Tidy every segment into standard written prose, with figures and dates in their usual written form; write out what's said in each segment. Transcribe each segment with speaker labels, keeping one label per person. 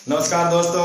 Speaker 1: नमस्कार दोस्तों,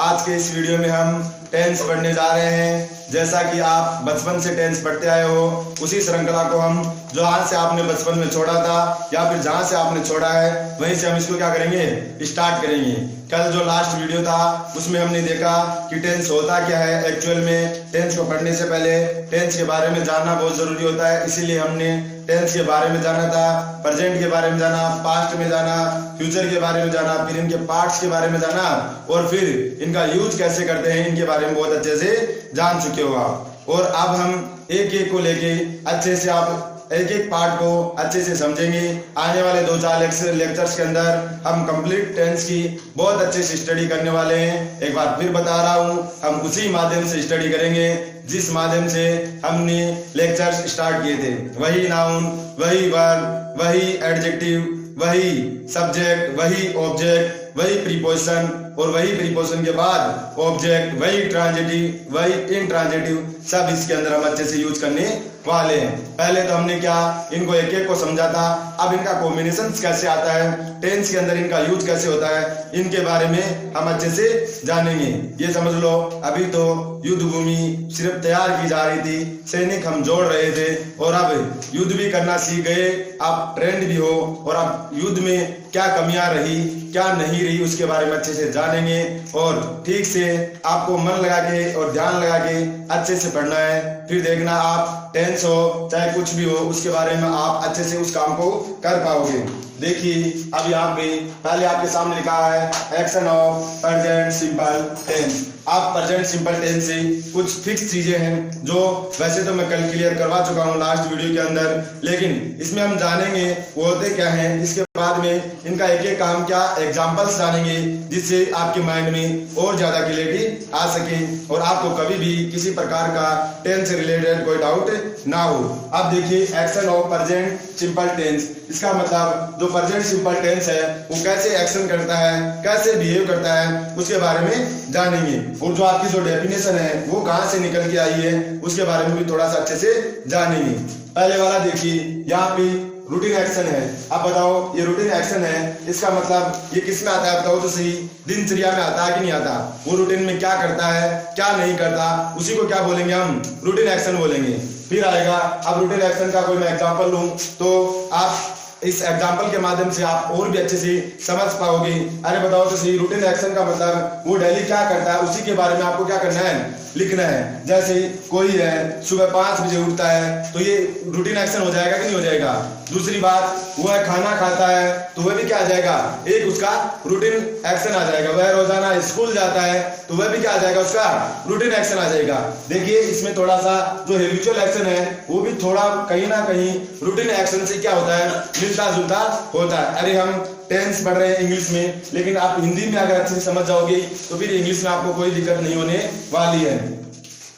Speaker 1: आज के इस वीडियो में हम टेंस पढ़ने जा रहे हैं। जैसा कि आप बचपन से टेंस पढ़ते आए हो, उसी श्रृंखला को हम जहाँ से आपने बचपन में छोड़ा था या फिर जहाँ से आपने छोड़ा है वहीं से हम इसको क्या करेंगे, स्टार्ट करेंगे। कल जो लास्ट वीडियो था उसमें हमने देखा कि टेंस होता क्या है। एक्चुअल में टेंस को पढ़ने से पहले टेंस के बारे में जानना बहुत जरूरी होता है, इसीलिए हमने टेंस के बारे में जाना था, प्रेजेंट के बारे में जाना, पास्ट में जाना, फ्यूचर के बारे में जाना, फिर इनके पार्ट्स के बारे में जाना और फिर इनका यूज कैसे करते हैं इनके बारे में बहुत अच्छे से जान चुके हो आप। और अब हम एक एक को लेके अच्छे से आप एक एक पार्ट को अच्छे से समझेंगे। आने वाले 2-4 लेक्चर्स के अंदर हम कंप्लीट टेंस की बहुत अच्छे से स्टडी करने वाले हैं। एक बार फिर बता रहा हूँ, हम उसी माध्यम से स्टडी करेंगे जिस माध्यम से हमने लेक्चर्स स्टार्ट किए थे। वही नाउन, वही वर्ब, वही एडजेक्टिव, वही सब्जेक्ट, वही ऑब्जेक्ट, वही प्रीपोजिशन और वही प्रीपोजिशन के बाद ऑब्जेक्ट, वही ट्रांजिटिव, वही इनट्रांजिटिव, सब इसके अंदर हम अच्छे से यूज करने वाले हैं। पहले तो हमने क्या इनको एक एक को समझा था, अब इनका कॉम्बिनेशन कैसे आता है, टेंस के अंदर इनका यूज कैसे होता है, इनके बारे में हम अच्छे से जानेंगे। ये समझ लो, अभी तो युद्ध भूमि सिर्फ तैयार की जा रही थी, सैनिक हम जोड़ रहे थे और अब युद्ध भी करना सीख गए, आप ट्रेंड भी हो और अब युद्ध में क्या कमियां रही क्या नहीं रही उसके बारे में अच्छे से जानेंगे। और ठीक से आपको मन लगा के और ध्यान लगा के अच्छे से पढ़ना है, फिर देखना आप टेंस हो चाहे कुछ भी हो उसके बारे में आप अच्छे से उस काम को कर पाओगे। देखिए अब यहाँ पे पहले आपके सामने लिखा है action of present simple tense. आप प्रेजेंट सिंपल टेंस से कुछ फिक्स चीजें हैं जो वैसे तो मैं कल क्लियर करवा चुका हूँ लास्ट वीडियो के अंदर, लेकिन इसमें हम जानेंगे वो होते क्या हैं। इसके बाद में इनका एक एक काम क्या एग्जांपल्स जानेंगे जिससे आपके माइंड में और ज्यादा क्लियरिटी आ सके और आपको कभी भी किसी प्रकार का टेंस से रिलेटेड कोई डाउट ना हो। अब देखिए action of present simple tense, इसका मतलब जो प्रेजेंट सिंपल टेंस है वो कैसे एक्शन करता है, कैसे बिहेव करता है उसके बारे में जानेंगे। और जो आपकी जो डेफिनेशन है वो कहाँ से निकल के आई है उसके बारे में भी थोड़ा सा अच्छे से जानेंगे। पहले वाला देखिए, यहाँ पे रूटीन एक्शन है। आप बताओ ये रूटीन एक्शन है, इसका मतलब ये किस में आता है बताओ तो सही, दिनचर्या में आता है कि नहीं आता, वो रूटीन में क्या करता है क्या नहीं करता उसी को क्या बोलेंगे हम रूटीन एक्शन बोलेंगे। फिर आएगा, अब रूटीन एक्शन का कोई मैं एग्जांपल लूं तो आप इस एग्जाम्पल के माध्यम से आप और भी अच्छे से समझ पाओगे। अरे बताओ तो सही, रूटीन एक्शन का मतलब वो डेली क्या करता है उसी के बारे में आपको क्या करना है, लिखना है। जैसे कोई है सुबह 5 बजे उठता है तो ये रूटीन एक्शन हो जाएगा कि नहीं हो जाएगा। दूसरी बात, वो है खाना खाता है तो वह भी क्या आ जाएगा, एक उसका रूटीन एक्शन आ जाएगा। वह रोजाना स्कूल जाता है तो वह भी क्या आ जाएगा, उसका रूटीन एक्शन आ जाएगा। देखिए इसमें थोड़ा सा जो हैबिचुअल एक्शन है वो भी थोड़ा कहीं ना कहीं रूटीन एक्शन से क्या होता है, मिलता जुलता होता है। अरे हम टेंस पढ़ रहे हैं इंग्लिश में, लेकिन आप हिंदी में अगर अच्छे से समझ जाओगे तो फिर इंग्लिश में आपको कोई दिक्कत नहीं होने वाली है।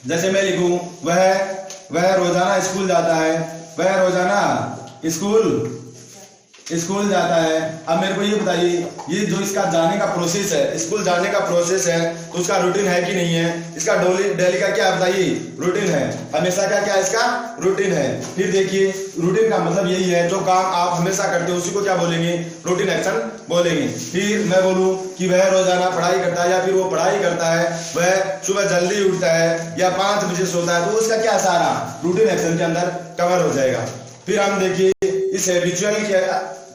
Speaker 1: जैसे मैं लिखूं, वह रोजाना स्कूल जाता है, वह रोजाना स्कूल जाता है। अब मेरे को ये बताइए, ये जो इसका जाने का प्रोसेस है, स्कूल जाने का प्रोसेस है तो उसका रूटीन है कि नहीं है, इसका डेली का क्या बताइए रूटीन है, हमेशा का क्या इसका रूटीन है। फिर देखिए रूटीन का मतलब यही है जो काम आप हमेशा करते हो उसी को क्या बोलेंगे, रूटीन एक्शन बोलेंगे। फिर मैं बोलूं कि वह रोजाना पढ़ाई करता है या फिर वो पढ़ाई करता है, वह सुबह जल्दी उठता है या 5 बजे सोता है तो उसका क्या सारा रूटीन एक्शन के अंदर कवर हो जाएगा। फिर हम देखिए इस हैबिचुअल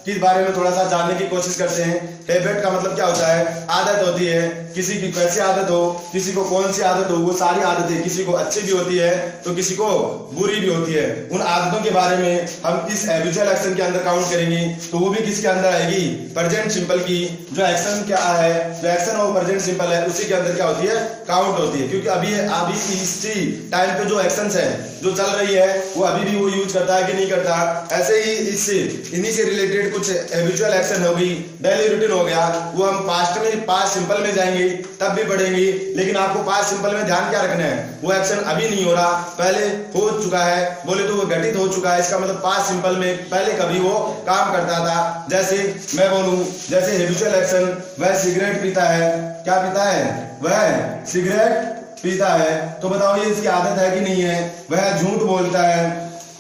Speaker 1: के बारे में थोड़ा सा जानने की कोशिश करते हैं। हैबिट का मतलब क्या होता है, आदत होती है, किसी की कैसी आदत हो, किसी को कौन सी आदत हो, वो सारी आदतें किसी को अच्छी भी होती है तो किसी को बुरी भी होती है। उन आदतों के बारे में हम इस हैबिचुअल एक्शन के अंदर काउंट करेंगे तो वो भी किसके अंदर आएगी, प्रेजेंट सिंपल की जो एक्शन क्या है, जो एक्शन और प्रेजेंट सिंपल है उसी के अंदर क्या होती है, काउंट होती है। क्योंकि अभी इसी टाइम पे जो एक्शन है जो चल रही है वो अभी भी वो यूज करता है कि नहीं करता। ऐसे ही इससे इन्हीं से रिलेटेड कुछ हैबिचुअल एक्शन होगी, डेली रूटीन हो गया, वो हम पास्ट में पास्ट सिंपल में जाएंगे तब भी पढ़ेंगे। लेकिन आपको पास्ट सिंपल में ध्यान क्या रखना है, वो एक्शन अभी नहीं हो रहा, पहले हो चुका है, बोले तो वो घटित हो चुका है। इसका मतलब पास्ट सिंपल में पहले कभी वो काम करता था। जैसे मैं बोलूं, जैसे हैबिचुअल एक्शन, वह सिगरेट पीता है, क्या पीता है, वह सिगरेट पीता है तो बताओ ये इसकी आदत है कि नहीं है। वह झूठ बोलता है,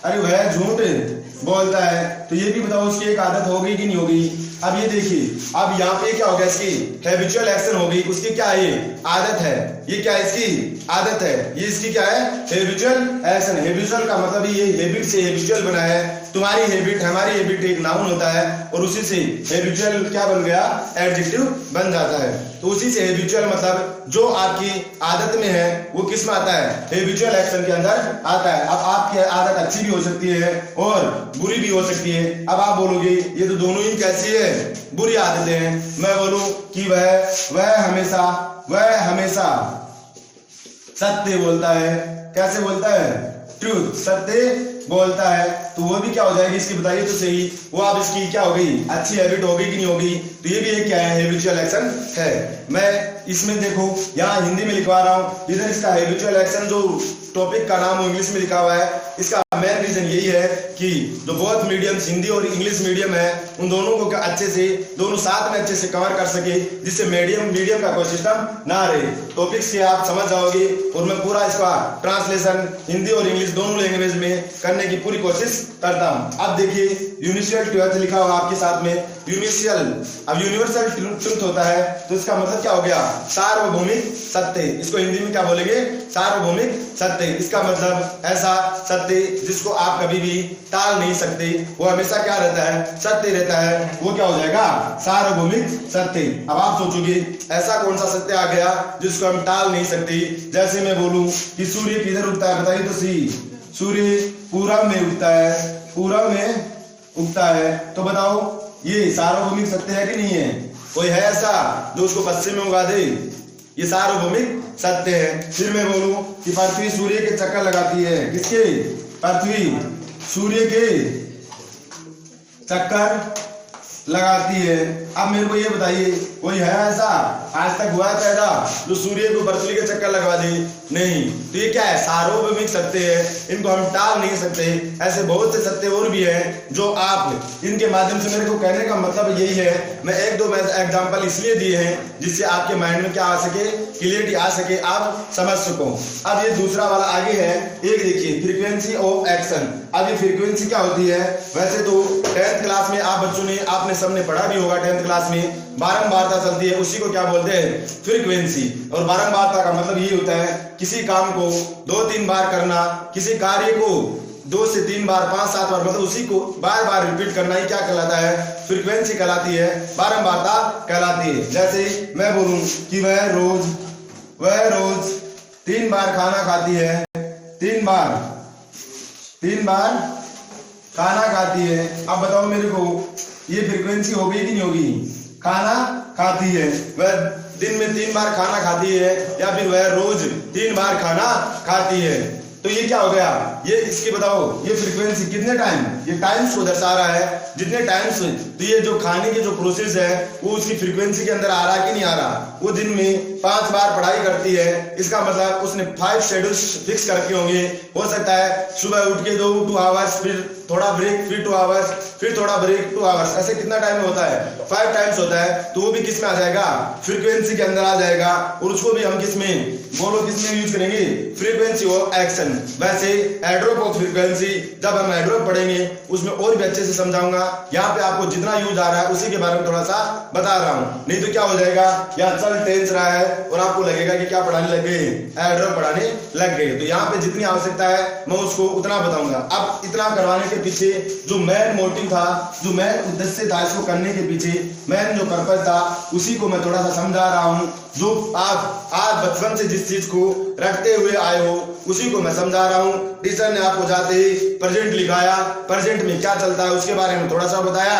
Speaker 1: अरे वह झूठ बोलता है। तो ये भी बताओ उसकी एक आदत होगी कि नहीं होगी। अब ये देखिए, अब यहाँ पे क्या होगा, इसकी हैबिचुअल एक्शन होगी, उसकी क्या है, ये आदत है। ये क्या है, इसकी आदत है। ये इसकी क्या है, हैबिचुअल एक्शन। हैबिचुअल का मतलब ये हैबिट से हैबिचुअल बना है। तुम्हारी हैबिट, हमारी हैबिट एक नाउन होता है और उसी से हैबिचुअल क्या बन गया, एडजेक्टिव बन जाता है। तो उसी से हैबिचुअल मतलब जो आपकी आदत में है वो किस में आता है, हैबिचुअल एक्शन के अंदर आता है। अब आपकी आदत अच्छी भी हो सकती है और बुरी भी हो सकती है। अब आप बोलोगे ये तो दोनों ही कैसी है, बुरी आदतें हैं। मैं बोलूं कि वह हमेशा सत्य बोलता है। कैसे बोलता है, ट्रूथ, सत्य बोलता है। तो वो भी क्या हो जाएगी इसकी, बताइए तो सही। वो आप इसकी क्या हो गई, अच्छी हैबिट होगी कि नहीं होगी। तो ये भी एक क्या है, हैबिचुअल एक्शन है। मैं इसमें देखो यहाँ हिंदी में लिखवा रहा हूँ, इधर इसका हैबिचुअल एक्शन जो टॉपिक का नाम इंग्लिश में लिखा हुआ है। इसका मेन रीजन यही है कि जो बोथ मीडियम्स हिंदी और इंग्लिश मीडियम है उन दोनों को अच्छे से, दोनों साथ में अच्छे से कवर कर सके, जिससे मीडियम का कोई सिस्टम ना रहे। टॉपिक्स के आप समझ जाओगे और मैं पूरा इसका ट्रांसलेशन हिंदी और इंग्लिश दोनों लैंग्वेज में करने की पूरी कोशिश करता हूं। अब देखिए यूनिवर्सल ट्रुथ लिखा हुआ आपके साथ में, यूनिवर्सल। अब यूनिवर्सल ट्रुथ होता है तो इसका मतलब क्या हो गया, सार्वभौमिक सत्य। इसको हिंदी में क्या बोलेंगे, सार्वभौमिक सत्य। इसका मतलब ऐसा सत्य जिसको आप कभी भी टाल नहीं सकते, वो हमेशा क्या रहता है, सत्य रहता है। वो क्या हो जाएगा, सार्वभौमिक सत्य। अब आप सोचोगे ऐसा कौन सा सत्य आ गया जिसको हम टाल नहीं सकते। जैसे मैं बोलूं कि सूर्य किधर उगता है, बताइए तो सही। सूर्य पूरब में उगता है, पूरब में उगता है। तो बताओ ये सार्वभौमिक सत्य है कि नहीं है। कोई है ऐसा जो उसको पश्चिम में उगा दे, ये सार्वभौमिक सत्य है। फिर मैं बोलूं कि पृथ्वी सूर्य के चक्कर लगाती है, किसके, पृथ्वी सूर्य के चक्कर लगाती है। अब मेरे को ये बताइए कोई है ऐसा आज तक हुआ है पैदा जो सूर्य को पृथ्वी के चक्कर लगवा दे, नहीं। तो ये क्या है, सार्वभौमिक सत्य है, इनको हम टाल नहीं सकते। ऐसे बहुत से सत्य और भी हैं जो आप इनके माध्यम से, मेरे को कहने का मतलब यही है, मैं एक दो एग्जांपल इसलिए दिए हैं जिससे आपके माइंड में क्या आ सके, क्लियरिटी आ सके, आप समझ सको। अब ये दूसरा वाला आगे है, एक देखिए फ्रीक्वेंसी ऑफ एक्शन। अब ये फ्रीक्वेंसी क्या होती है, वैसे तो 10th क्लास में आप बच्चों ने, आपने सबने पढ़ा भी होगा 10th क्लास में, बारंबारता चलती है, उसी को क्या बोलते हैं, फ्रीक्वेंसी। और बारंबारता का मतलब ये होता है किसी काम को 2-3 बार करना, किसी कार्य को 2 से 3 बार, 5-7 बार, मतलब उसी को बार बार रिपीट करना ही क्या कहलाता है, फ्रीक्वेंसी कहलाती है, बारंबारता कहलाती है। जैसे मैं बोलूं कि वह रोज 3 बार खाना खाती है, 3 बार खाना खाती है। अब बताओ मेरे को ये फ्रीक्वेंसी होगी कि नहीं होगी, खाना खाती है। वह दिन में 3 बार खाना खाती है या फिर वह रोज 3 बार खाना खाती है। तो ये क्या हो गया, ये इसकी बताओ, ये फ्रीक्वेंसी कितने टाइम, ये टाइम्स को दर्शा रहा है, जितने टाइम्स। तो ये जो खाने की जो प्रोसेस है वो उसकी फ्रीक्वेंसी के अंदर आ रहा है कि नहीं आ रहा। वो दिन में 5 बार पढ़ाई करती है, इसका मतलब उसने 5 शेड्यूल्स फिक्स करके होंगे। हो सकता है सुबह उठ के 2 आवर्स, फिर थोड़ा ब्रेक, फिर 2 आवर्स, फिर थोड़ा ब्रेक, 2 आवर्स, ऐसे कितना टाइम होता है, 5 टाइम्स होता है। तो वो भी किस में आ जाएगा, फ्रीक्वेंसी के अंदर आ जाएगा। और उसको भी हम किस में, बोलो किस में यूज करेंगे, फ्रीक्वेंसी ऑफ एक्शन। वैसे एड्रोप ऑफ फ्रीक्वेंसी जब हम एड्रोप पढ़ेंगे उसमें और भी अच्छे से समझाऊंगा। यहाँ पे आपको जितना यूज आ रहा है उसी के बारे में थोड़ा सा बता रहा हूँ, नहीं तो क्या हो जाएगा, या चल टेंस रहा है और आपको लगेगा कि क्या पढ़ाने लग गए, एड्रोप पढ़ाने लग गए। तो यहाँ पे जितनी आवश्यकता है मैं उसको उतना बताऊंगा। अब इतना करवाने के पीछे जो मेन मोटिव था, जो मेन उद्देश्य था इसको करने के पीछे, मेन जो पर्पज था, उसी को मैं थोड़ा सा समझा रहा हूँ। जो आप आज बचपन से जिस चीज को रखते हुए आए हो उसी को मैं समझा रहा हूँ। टीचर ने आपको जाते ही प्रेजेंट लिखाया, प्रेजेंट में क्या चलता है उसके बारे में थोड़ा सा बताया,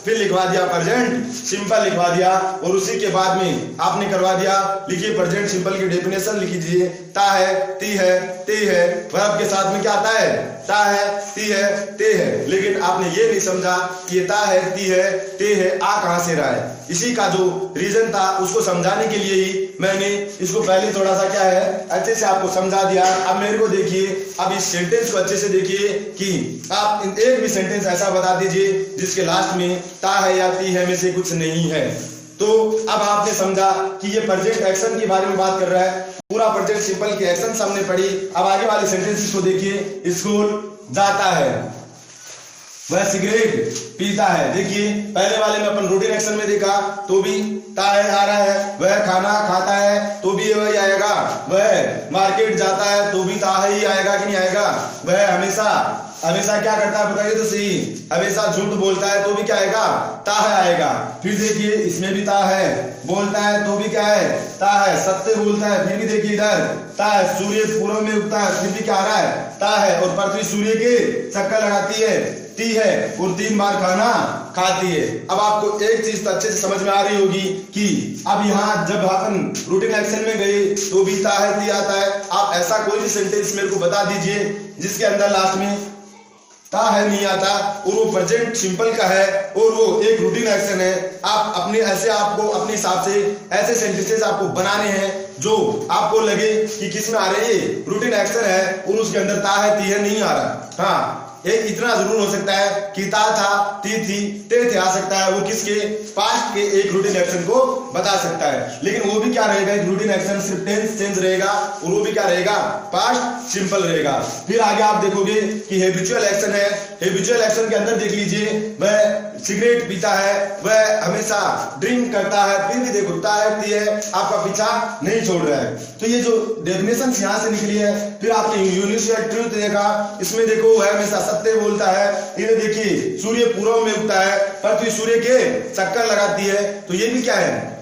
Speaker 1: फिर लिखवा दिया प्रेजेंट सिंपल लिखवा दिया, और उसी के बाद में आपने करवा दिया, लिखिए प्रेजेंट सिंपल की डेफिनेशन लिख दीजिए। ता है, ती है, ते है, वर्ब के साथ में क्या आता है, ता है, ती है, ते है। लेकिन आपने ये नहीं समझा कि ये ता है, ती है, ते है, आ कहां से रहा है। इसी का जो रीजन था उसको समझाने के लिए ही मैंने इसको पहले थोड़ा सा क्या है अच्छे से आपको समझा दिया। अब मेरे को देखिए, अब इस सेंटेंस को अच्छे से देखिए कि आप एक भी सेंटेंस ऐसा बता दीजिए जिसके लास्ट में ता है या ती है में से कुछ नहीं है। तो अब आपने समझा कि ये प्रेजेंट एक्शन के बारे में बात कर रहा है, पूरा प्रेजेंट सिंपल की एक्शन हमने पढ़ी। अब आगे वाले सेंटेंसेस को देखिए, स्कूल जाता है, वह सिगरेट पीता है। देखिए पहले वाले में अपन रूटीन एक्शन में देखा तो भी ता है आ रहा है, वह खाना खाता है तो भी वही आएगा, वह मार्केट जाता है तो भी ता ही आएगा कि नहीं आएगा, वह हमेशा हमेशा क्या करता है बताइए तो सही, हमेशा झूठ बोलता है तो भी क्या आएगा, ता है आएगा। फिर देखिए इसमें भी ता है, बोलता है तो भी क्या है, ता है, सत्य बोलता है फिर भी देखिए इधर ता है, सूर्य पूर्व में उगता है फिर भी क्या आ रहा है, ता है, और पृथ्वी सूर्य के चक्कर लगाती है, ती है, और 3 बार खाना खाती है। अब आपको एक चीज अच्छे से समझ में आ रही होगी कि अब यहाँ जब अपन रूटीन एक्शन में गए तो भी ता है ती आता है। आप ऐसा कोई भी सेंटेंस मेरे को बता दीजिए जिसके अंदर लास्ट में ता है नहीं आता और वो प्रेजेंट सिंपल का है और वो एक रूटीन एक्शन है। आप अपने ऐसे आपको अपने हिसाब से ऐसे सेंटेंसेस आपको बनाने हैं जो आपको लगे कि किस में आ रहे हैं, रूटीन एक्शन है और उसके अंदर ता है ती है नहीं आ रहा। हाँ एक इतना जरूर हो सकता है कि ता था ती थी ते थे आ सकता है, वो किसके पास्ट के एक रूटीन एक्शन को बता सकता है, लेकिन वो भी क्या रहेगा, एक रूटीन एक्शन सिर्फ टेंस चेंज रहेगा और वो भी क्या रहेगा, पास्ट सिंपल रहेगा। फिर आगे आप देखोगे कि हैबिचुअल एक्शन है, हैबिचुअल एक्शन के अंदर देख लीजिए वह सिगरेट पीता है, वह हमेशा ड्रिंक करता है, फिर भी देखो ता है ती है आपका पीछा नहीं छोड़ रहा है। तो ये जो डेफिनेशन यहाँ से निकली है, फिर आपने यूनिवर्सल ट्रूथ देखा, इसमें देखो वह हमेशा सत्य बोलता है, ये देखिए सूर्य पूर्व में उगता है, पृथ्वी सूर्य के चक्कर लगाती है, तो ये भी क्या है,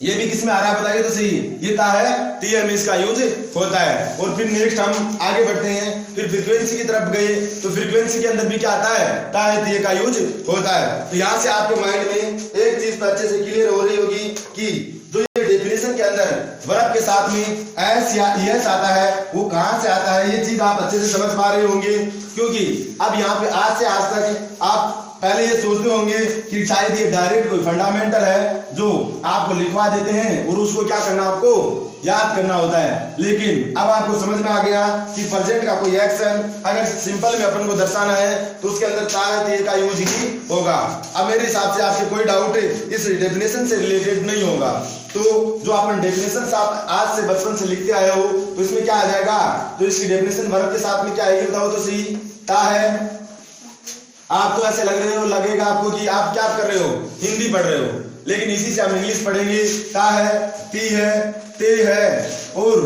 Speaker 1: ये भी किसमें आ रहा है बताइए तो सही, ये ता है ती है में इसका यूज होता है। और फिर नेक्स्ट हम आगे बढ़ते हैं, फिर फ्रीक्वेंसी की तरफ गए तो फ्रीक्वेंसी के अंदर भी क्या आता है, ता है ती है का यूज होता है। तो यहाँ से आपके माइंड में एक चीज अच्छे से क्लियर हो रही होगी कि जो ये डेफिनेशन के अंदर वर्ब के साथ में एस या ईएस आता है वो कहां से आता है, ये चीज आप अच्छे से समझ पा रहे होंगे, क्योंकि अब यहाँ पे आज से आज तक आप पहले ये सोचते होंगे कि शायद ये डायरेक्ट कोई फंडामेंटल है जो आपको लिखवा देते हैं और उसको क्या करना आपको याद करना होता है, लेकिन अब आपको समझ में आ गया कि प्रेजेंट का कोई एक्शन अगर सिंपल में अपन को दर्शाना है तो उसके अंदर ता है ती का यूज ही होगा। अब मेरे हिसाब से आपके कोई डाउट इस डेफिनेशन से रिलेटेड नहीं होगा। तो जो अपन डेफिनेशन आप आज से बचपन से लिखते आए हो तो इसमें क्या आ जाएगा, तो इसकी डेफिनेशन वर्ब के साथ में क्या आएगी बताओ तो सही, ता है। आप तो ऐसे लग रहे हो, लगेगा आपको कि आप क्या कर रहे हो, हिंदी पढ़ रहे हो, लेकिन इसी से हम इंग्लिश पढ़ेंगे। ता है ती है ते है और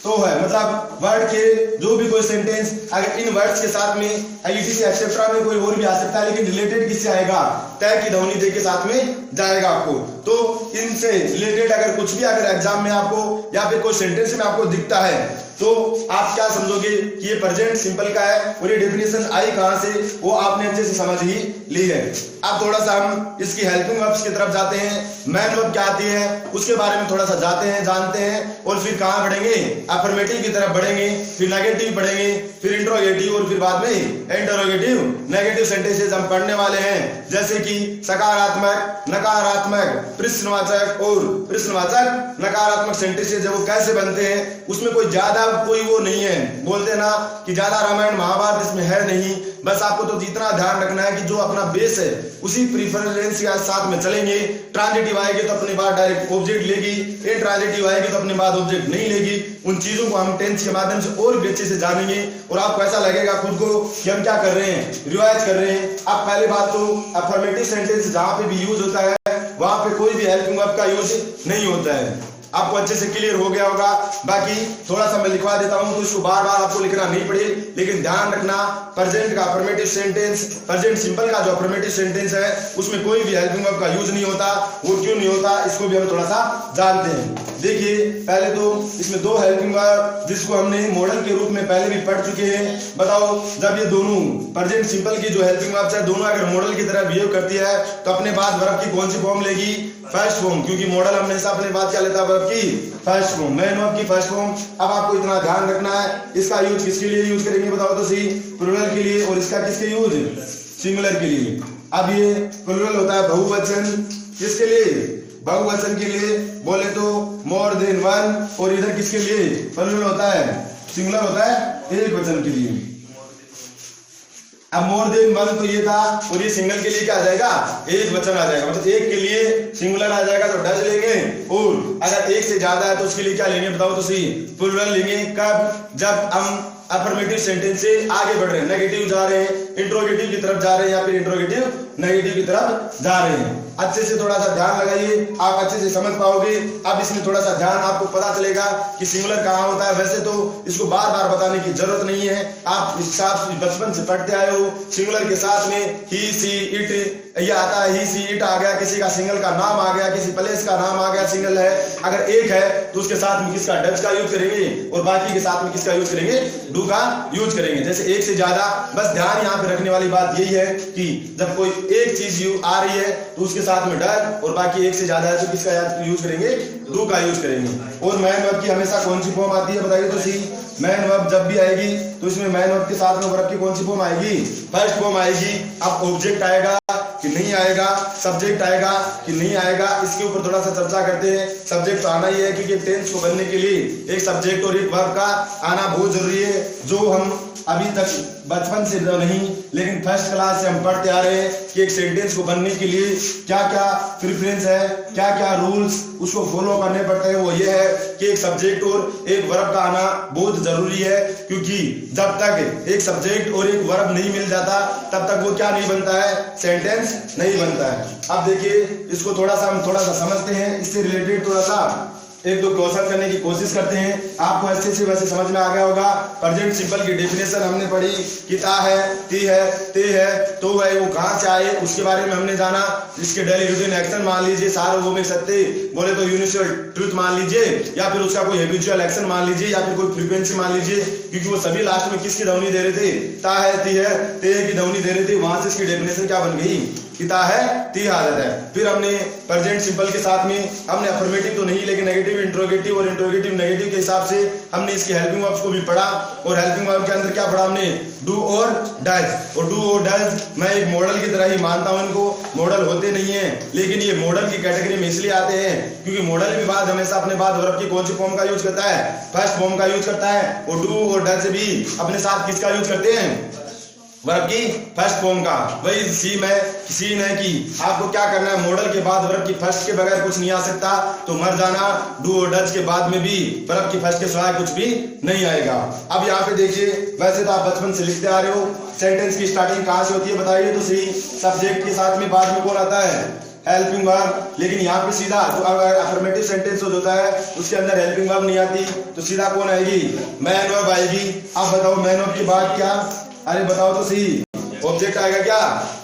Speaker 1: तो है, मतलब वर्ड के जो भी कोई सेंटेंस अगर इन वर्ड्स के साथ में IETC एक्सेट्रा में कोई और भी आ सकता है, लेकिन रिलेटेड किससे आएगा, तय की ध्वनि दे के साथ में जाएगा आपको। तो इनसे रिलेटेड अगर कुछ भी अगर एग्जाम में आपको या फिर कोई सेंटेंस में आपको दिखता है तो आप क्या समझोगे कि ये प्रेजेंट सिंपल का है और ये डेफिनेशन आई कहां से, वो आपने अच्छे से समझ ही ली है। अब थोड़ा सा हम इसकी हेल्पिंग वर्ब्स की तरफ जाते हैं, मेन वर्ब क्या आती है उसके बारे में थोड़ा सा जाते हैं जानते हैं, और फिर कहां बढ़ेंगे, अफर्मेटिव की तरफ बढ़ेंगे, फिर नेगेटिव बढ़ेंगे, फिर इंट्रोगेटिव और फिर बाद में इंटरोगेटिव नेगेटिव सेंटेंसेस हम पढ़ने वाले हैं, जैसे कि सकारात्मक, नकारात्मक, प्रश्नवाचक और प्रश्नवाचक नकारात्मक सेंटेंसेस जब वो कैसे बनते हैं, उसमें कोई ज्यादा कोई वो नहीं है, बोलते ना कि ज्यादा रामायण महाभारत इसमें है नहीं, बस आपको तो जितना ध्यान रखना है कि जो अपना बेस है उसी प्रीफरेंस के साथ में चलेंगे। ट्रांजिटिव आएगी तो अपने बाद डायरेक्ट ऑब्जेक्ट लेगी, इंट्रांजिटिव आएगी तो अपने बाद ऑब्जेक्ट नहीं लेगी। उन चीजों को हम टेंस के माध्यम से और भी अच्छे से जानेंगे और आपको ऐसा लगेगा खुद को कि हम क्या कर रहे हैं, रिवाइज कर रहे हैं। अब पहले बात तो अफर्मेटिव सेंटेंस जहां पे भी यूज होता है वहां पे कोई भी हेल्पिंग वर्ब का यूज नहीं होता है, आपको अच्छे से क्लियर हो गया होगा। बाकी थोड़ा सा मैं लिखवा देता हूं तो इसको बार बार आपको लिखना नहीं पड़े, लेकिन ध्यान रखना प्रेजेंट का अफर्मेटिव सेंटेंस, प्रेजेंट सिंपल का जो अफर्मेटिव सेंटेंस है उसमें कोई भी हेल्पिंग वर्ब का यूज नहीं होता। वो क्यों नहीं होता इसको भी हम थोड़ा सा जानते हैं। देखिए पहले तो इसमें 2 हेल्पिंग वर्ब जिसको हमने मॉडल के रूप में पहले भी पढ़ चुके हैं। बताओ जब ये दोनों प्रेजेंट सिंपल की जो हेल्पिंग वर्ब्स है दोनों अगर मॉडल की तरह बिहेव करती है तो अपने बाद वर्ब की कौन सी फॉर्म लेगी, फर्स्ट फॉर्म, क्योंकि मॉडल हमेशा अपने बात क्या लेता है वर्ब की फर्स्ट फॉर्म, मेन वर्ब की फर्स्ट फॉर्म। अब आपको इतना ध्यान रखना है इसका यूज किसके लिए यूज करेंगे बताओ तो सही, प्लूरल के लिए, और इसका किसके यूज, सिंगुलर के लिए। अब ये प्लूरल होता है बहुवचन, किसके लिए, बहुवचन के लिए, बोले तो मोर देन वन, और इधर किसके लिए प्लूरल होता है, सिंगुलर होता है एक वचन के लिए। अब मोर देन वन तो ये था और ये सिंगल के लिए क्या आ जाएगा, एक वचन आ जाएगा, मतलब एक के लिए सिंगुलर आ जाएगा तो डज लेंगे, और अगर एक से ज्यादा है तो उसके लिए क्या लेंगे बताओ तो सही, प्लूरल लेंगे। कब, जब हम अफर्मेटिव सेंटेंस से आगे बढ़ रहे हैं, नेगेटिव जा रहे हैं, इंट्रोगेटिव की तरफ जा रहे हैं या फिर इंट्रोगेटिव नेगेटिव की तरफ जा रहे हैं। अच्छे से थोड़ा सा ध्यान लगाइए, आप अच्छे से समझ पाओगे। अब इसमें थोड़ा सा ध्यान आपको पता चलेगा कि सिंगुलर कहाँ होता है। वैसे तो इसको बार बार बताने की जरूरत नहीं है, आप इस हिसाब से बचपन से पढ़ते आए हो। सिंगुलर के साथ में ही, सी, इट ये आता है, ही, सी, इट आ गया, किसी का सिंगल का नाम आ गया, किसी प्लेस का नाम आ गया, सिंगल है। अगर एक है तो उसके साथ में किसका, डज का यूज करेंगे और बाकी के साथ में किसका यूज करेंगे, डू का यूज करेंगे। जैसे एक से ज्यादा, बस ध्यान यहाँ पे रखने वाली बात यही है कि जब कोई एक चीज आ रही है तो उसके साथ में डज और बाकी एक से ज्यादा है तो किसका यूज करेंगे, डू का यूज करेंगे। और मैन वर्ब की हमेशा कौन सी फॉर्म आती है बताइए तो सी। मैन वर्ब जब भी आएगी तो इसमें मैन वर्ब के साथ में वर्ब की कौन सी फॉर्म आएगी, फर्स्ट फॉर्म आएगी। अब ऑब्जेक्ट आएगा कि नहीं आएगा, सब्जेक्ट आएगा कि नहीं आएगा, इसके ऊपर थोड़ा सा चर्चा करते हैं। सब्जेक्ट तो आना ही है क्योंकि टेंस को बनने के लिए एक सब्जेक्ट और एक वर्ब का आना बहुत जरूरी है, जो हम अभी तक बचपन से नहीं लेकिन फर्स्ट क्लास से हम पढ़ते आ रहे हैं कि एक सेंटेंस को बनने के लिए क्या क्या प्रेफरेंस है, क्या क्या रूल्स उसको फॉलो करने पड़ते हैं। वो ये है कि एक सब्जेक्ट और एक वर्ब का आना बहुत जरूरी है, क्योंकि जब तक एक सब्जेक्ट और एक वर्ब नहीं मिल जाता तब तक वो क्या नहीं बनता है, सेंटेंस नहीं बनता है। अब देखिए इसको हम थोड़ा सा समझते हैं, इससे रिलेटेड थोड़ा सा एक दो क्वेश्चन करने की कोशिश करते हैं। आपको अच्छे से वैसे समझ में आ गया होगा। प्रेजेंट सिंपल की डेफिनेशन हमने पढ़ी कि ता है, ती है, ते है, तो है, वो कहाँ से आए उसके बारे में हमने जाना। इसके डेली रूटीन एक्शन मान लीजिए, सार्वभौमिक सत्य बोले तो यूनिवर्सल ट्रूथ मान लीजिए, या फिर उसका कोई हैबिचुअल एक्शन मान लीजिए, या फिर कोई फ्रीक्वेंसी मान लीजिए, क्योंकि वो सभी लास्ट में किसकी ध्वनि दे रहे थे, ता है, ती है, ते है की ध्वनि दे रहे थे। वहां से इसकी डेफिनेशन क्या बन गई, किता है, ती आदत है। फिर हमने प्रेजेंट सिंपल के साथ में हमने अफर्मेटिव तो नहीं लेकिन नेगेटिव, इंट्रोगेटिव और इंट्रोगेटिव नेगेटिव के हिसाब से हमने इसकी हेल्पिंग वर्ब्स को भी पढ़ा। और हेल्पिंग वर्ब के अंदर क्या पढ़ा हमने, डू और डज। और डू और डज मैं एक मॉडल की तरह ही मानता हूं इनको। मॉडल होते नहीं है लेकिन ये मॉडल की कैटेगरी में इसलिए आते हैं क्योंकि मॉडल भी बाद हमेशा अपने बाद वर्ब की कौन सी फॉर्म का यूज करता है, फर्स्ट फॉर्म का यूज करता है। और डू और डज भी अपने साथ किसका यूज करते हैं, वर्ब की फर्स्ट फॉर्म का। वही सीन है कि आपको क्या करना है, मॉडल के बाद वर्ब की फर्स्ट के बगैर कुछ नहीं आ सकता, तो मर जाना। डू और डज के बाद में भी वर्ब की फर्स्ट के सिवाय कुछ भी नहीं आएगा। अब यहाँ पे देखिए, वैसे तो आप बचपन से लिखते आ रहे हो, सेंटेंस की स्टार्टिंग कहाँ से होती है बताइए तो सही, सब्जेक्ट के साथ में बाद में कौन आता है, हेल्पिंग वर्ब। लेकिन यहाँ पे सीधा तो अगर अफर्मेटिव सेंटेंस होता है उसके अंदर हेल्पिंग वर्ब नहीं आती तो सीधा कौन आएगी, मैन वर्ब आएगी। अब बताओ मैन वर्ब के बाद क्या, अरे बताओ तो सही, ऑब्जेक्ट आएगा क्या।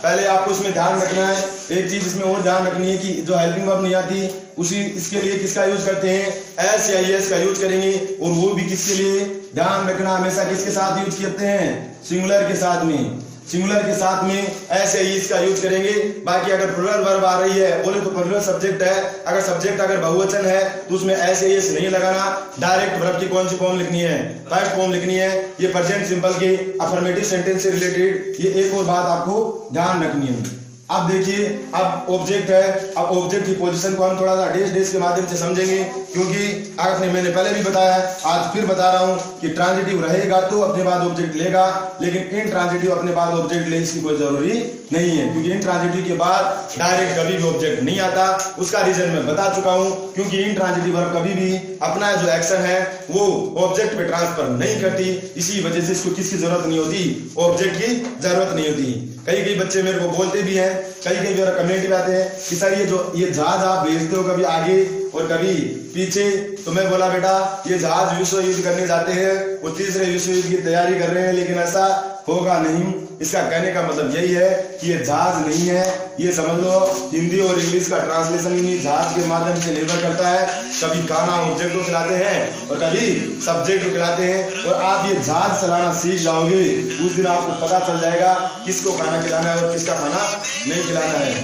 Speaker 1: पहले आपको इसमें ध्यान रखना है, एक चीज इसमें और ध्यान रखनी है कि जो हेल्पिंग वर्ब नहीं आती उसी इसके लिए किसका यूज करते हैं, एस या एस का यूज करेंगे। और वो भी किसके लिए ध्यान रखना, हमेशा किसके साथ यूज करते हैं, सिंगुलर के साथ में। सिंगुलर के साथ में एस या एस का यूज करेंगे। बाकी अगर प्लूरल वर्ब आ रही है बोले तो प्लूरल सब्जेक्ट है, अगर सब्जेक्ट अगर बहुवचन है तो उसमें एस या एस नहीं लगाना, डायरेक्ट वर्ब की कौन सी फॉर्म लिखनी है, फर्स्ट फॉर्म लिखनी है। ये प्रेजेंट सिंपल के अफर्मेटिव सेंटेंस से रिलेटेड ये एक और बात आपको ध्यान रखनी है। अब देखिए, अब ऑब्जेक्ट है, अब ऑब्जेक्ट की पोजीशन को हम थोड़ा सा डेस के माध्यम से समझेंगे, क्योंकि आपने मैंने पहले भी बताया, आज फिर बता रहा हूं कि ट्रांजिटिव रहेगा तो अपने बाद ऑब्जेक्ट लेगा, लेकिन इन ट्रांजिटिव अपने बाद ऑब्जेक्ट ले इसकी कोई जरूरी नहीं है, क्योंकि इन ट्रांजिटिव के बाद डायरेक्ट कभी भी ऑब्जेक्ट नहीं आता। उसका रीजन मैं बता चुका हूं, क्योंकि इन ट्रांजिटिव वर्ब कभी भी अपना जो एक्शन है वो ऑब्जेक्ट पे ट्रांसफर नहीं करती, इसी वजह से इसको किसकी जरूरत नहीं होती, ऑब्जेक्ट की जरूरत नहीं होती। कई बच्चे मेरे को बोलते भी हैं, कई मेरा कमेंट भी आते हैं कि सर ये जहाज आप भेजते हो कभी आगे और कभी पीछे, तो मैं बोला बेटा ये जहाज विश्व युद्ध करने जाते हैं, वो तीसरे विश्व युद्ध की तैयारी कर रहे हैं, लेकिन ऐसा होगा नहीं। इसका कहने का मतलब यही है कि ये जहाज नहीं है, ये समझ लो हिंदी और इंग्लिश का ट्रांसलेशन ही जहाज के माध्यम से निर्भर करता है। कभी खाना ऑब्जेक्ट को खिलाते हैं और कभी सब्जेक्ट को खिलाते हैं। और आप ये जहाज चलाना सीख जाओगे उस दिन आपको पता चल जाएगा किसको खाना खिलाना है और किसका खाना नहीं खिलाना है।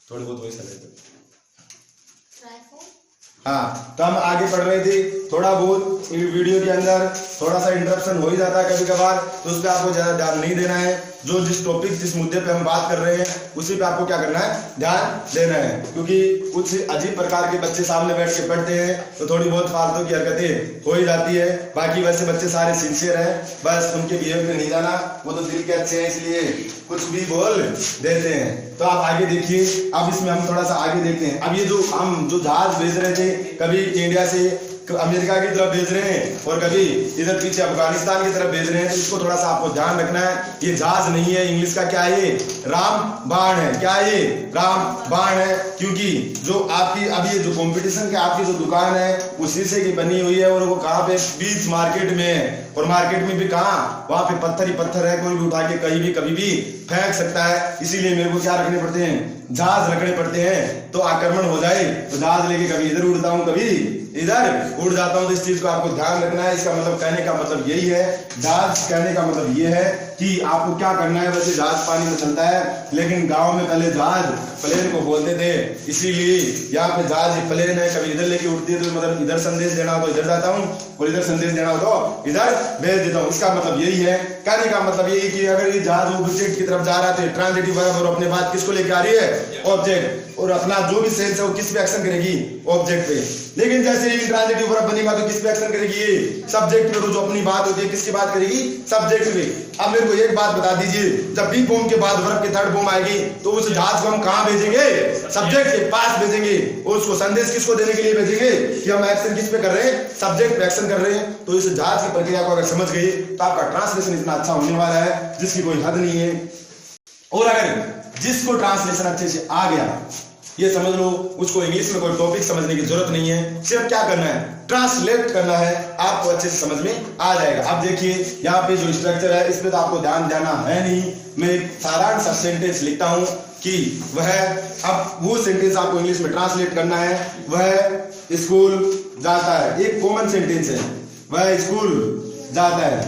Speaker 1: थोड़ी बहुत वैसा लेते हाँ, तो हम आगे पढ़ रहे थे, थोड़ा बहुत वीडियो के अंदर थोड़ा सा इंटरप्शन हो ही जाता है कभी कभार, तो उस पर आपको ज्यादा ध्यान नहीं देना है। जो जिस टॉपिक जिस मुद्दे पे हम बात कर रहे हैं उसी पे आपको क्या करना है, ध्यान देना है। क्योंकि कुछ अजीब प्रकार के बच्चे सामने बैठ के पढ़ते हैं तो थोड़ी बहुत फालतू की हरकतें हो ही जाती है। बाकी वैसे बच्चे सारे सिंसियर हैं, बस उनके बिहेव में नहीं जाना, वो तो दिल के अच्छे हैं इसलिए कुछ भी बोल देते हैं। तो आप आगे देखिए, अब इसमें हम थोड़ा सा आगे देखते हैं। अब ये जो हम जो जहाज भेज रहे थे, कभी इंडिया से अमेरिका की तरफ भेज रहे हैं और कभी इधर पीछे अफगानिस्तान की तरफ भेज रहे हैं, तो इसको थोड़ा सा आपको ध्यान रखना है। ये जहाज नहीं है, इंग्लिश का क्या है, ये रामबाण है। क्या है ये, रामबाण है। क्योंकि जो आपकी अब ये जो कंपटीशन की आपकी जो दुकान है वो शीशे की बनी हुई है और वो कहाँ पे, बीच मार्केट में है। और मार्केट में भी कहाँ, वहां पे पत्थर ही पत्थर है, कोई भी उठा के कहीं भी कभी भी फेंक सकता है। इसीलिए मेरे को क्या रखने पड़ते हैं, जहाज रखने पड़ते हैं। तो आक्रमण हो जाए तो जहाज लेके कभी इधर उड़ता हूँ कभी इधर उड़ जाता हूँ। तो इस चीज को आपको ध्यान रखना है। इसका मतलब कहने का मतलब यही है, जहाज कहने का मतलब ये है कि आपको क्या करना है। वैसे जहाज पानी में चलता है, लेकिन गांव में पहले जहाज प्लेन को बोलते थे, इसीलिए यहाँ पे जहाज प्लेन है। कभी इधर लेके उड़ती है तो मतलब इधर संदेश देना हो तो इधर जाता हूँ और इधर संदेश देना हो तो इधर भेज देता हूँ। इसका मतलब यही है, कहने का मतलब यही कि अगर ये जहाज ऑब्जेक्ट की तरफ जा रहा है तो ट्रांजिटिव वर्ब और अपने बात किसको लेके आ रही है, ऑब्जेक्ट। और अपना जो भी सेंस है वो किस पे एक्शन करेगी, ऑब्जेक्ट पे। लेकिन जैसे ही ट्रांजिटिव वर्ब बनेगा तो किस पे एक्शन करेगी, ये सब्जेक्ट पे। तो जो अपनी बात होती है किसकी बात करेगी, सब्जेक्ट पे। अब मेरे को एक बात बता दीजिए, जब बी फॉर्म के बाद वर्ब के थर्ड फॉर्म आएगी तो उस जहाज को हम कहां भेजेंगे, सब्जेक्ट के पास भेजेंगे। और उसको संदेश किसको देने के लिए भेजेंगे कि हम एक्शन किस पे कर रहे हैं, सब्जेक्ट पे एक्शन कर रहे हैं। तो इस जहाज की प्रक्रिया को अगर समझ गए तो आपका ट्रांसलेशन इतना अच्छा होने वाला है जिसकी कोई हद नहीं है। और अगर जिसको ट्रांसलेशन अच्छे से आ गया, ये समझ लो, उसको इंग्लिश में कोई टॉपिक समझने की जरूरत नहीं है, सिर्फ क्या करना है, ट्रांसलेट करना है, आपको अच्छे से समझ में आ जाएगा। अब देखिए यहाँ पे जो स्ट्रक्चर है इस पे तो आपको ध्यान देना है नहीं। मैं सारांश सेंटेंस लिखता हूँ कि वह, अब वो सेंटेंस आपको इंग्लिश में ट्रांसलेट करना है। वह स्कूल जाता है, एक कॉमन सेंटेंस है, वह स्कूल जाता है।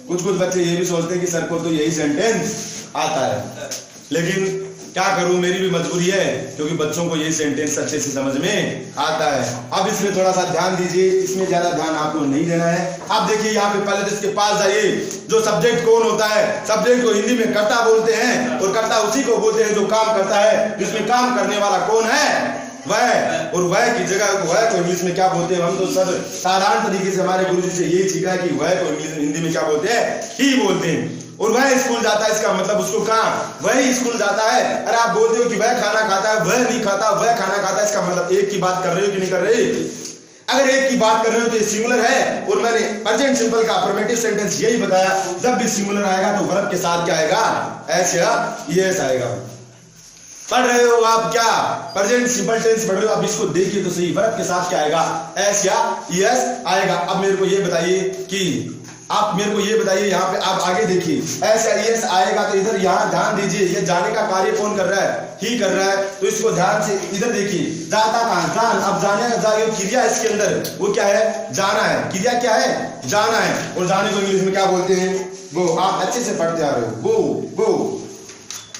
Speaker 1: कुछ बच्चे ये भी सोचते हैं कि सर को तो यही सेंटेंस आता है, लेकिन क्या करूं, मेरी भी मजबूरी है क्योंकि बच्चों को यही सेंटेंस अच्छे से समझ में आता है। अब इसमें थोड़ा सा ध्यान दीजिए, इसमें ज्यादा ध्यान आपको नहीं देना है। अब देखिए यहाँ पे पहले तो इसके पास जाइए, जो सब्जेक्ट कौन होता है, सब्जेक्ट को हिंदी में कर्ता बोलते हैं और कर्ता उसी को बोलते हैं जो काम करता है। जिसमें काम करने वाला कौन है, वह। और वह की जगह वह को इंग्लिश में क्या बोलते हैं, हम तो सब साधारण तरीके से हमारे गुरुजी से यही सीखा है कि वह को इंग्लिश हिंदी में क्या बोलते हैं, ही बोलते हैं। और वह स्कूल जाता है, इसका मतलब उसको कहाँ, वह स्कूल जाता है। अरे आप बोलते हो कि वह खाना खाता है, वह नहीं खाता, वह खाना खाता है, इसका मतलब एक की बात कर रहे हो कि नहीं कर रहे। अगर एक की बात कर रहे हो तो ये सिंगुलर है। और मैंने प्रेजेंट सिंपल का अफर्मेटिव सेंटेंस यही बताया, जब भी सिंगुलर आएगा तो वर्ब के साथ क्या आएगा, एस या ईएस आएगा। पढ़ रहे हो आप, क्या प्रेजेंट सिंपल टेंस पढ़ रहे हो, अब इसको देखिए तो सही, वर्ब के साथ क्या आएगा, एस या ईएस आएगा। अब मेरे को ये बताइए कि आप मेरे को ये बताइए, यहाँ पे आप आगे देखिए, एस या ईएस आएगा तो इधर यहाँ ध्यान दीजिए, ये जाने का कार्य कौन कर रहा है, ही कर रहा है। तो इसको ध्यान से इधर देखिए, जाता कहाँ, जान। अब जाने का क्रिया इसके अंदर वो क्या है, जाना है। क्रिया क्या है, जाना है। और जाने को इंग्लिश में क्या बोलते हैं, गो। आप अच्छे से पढ़ते आ रहे हो, गो गो।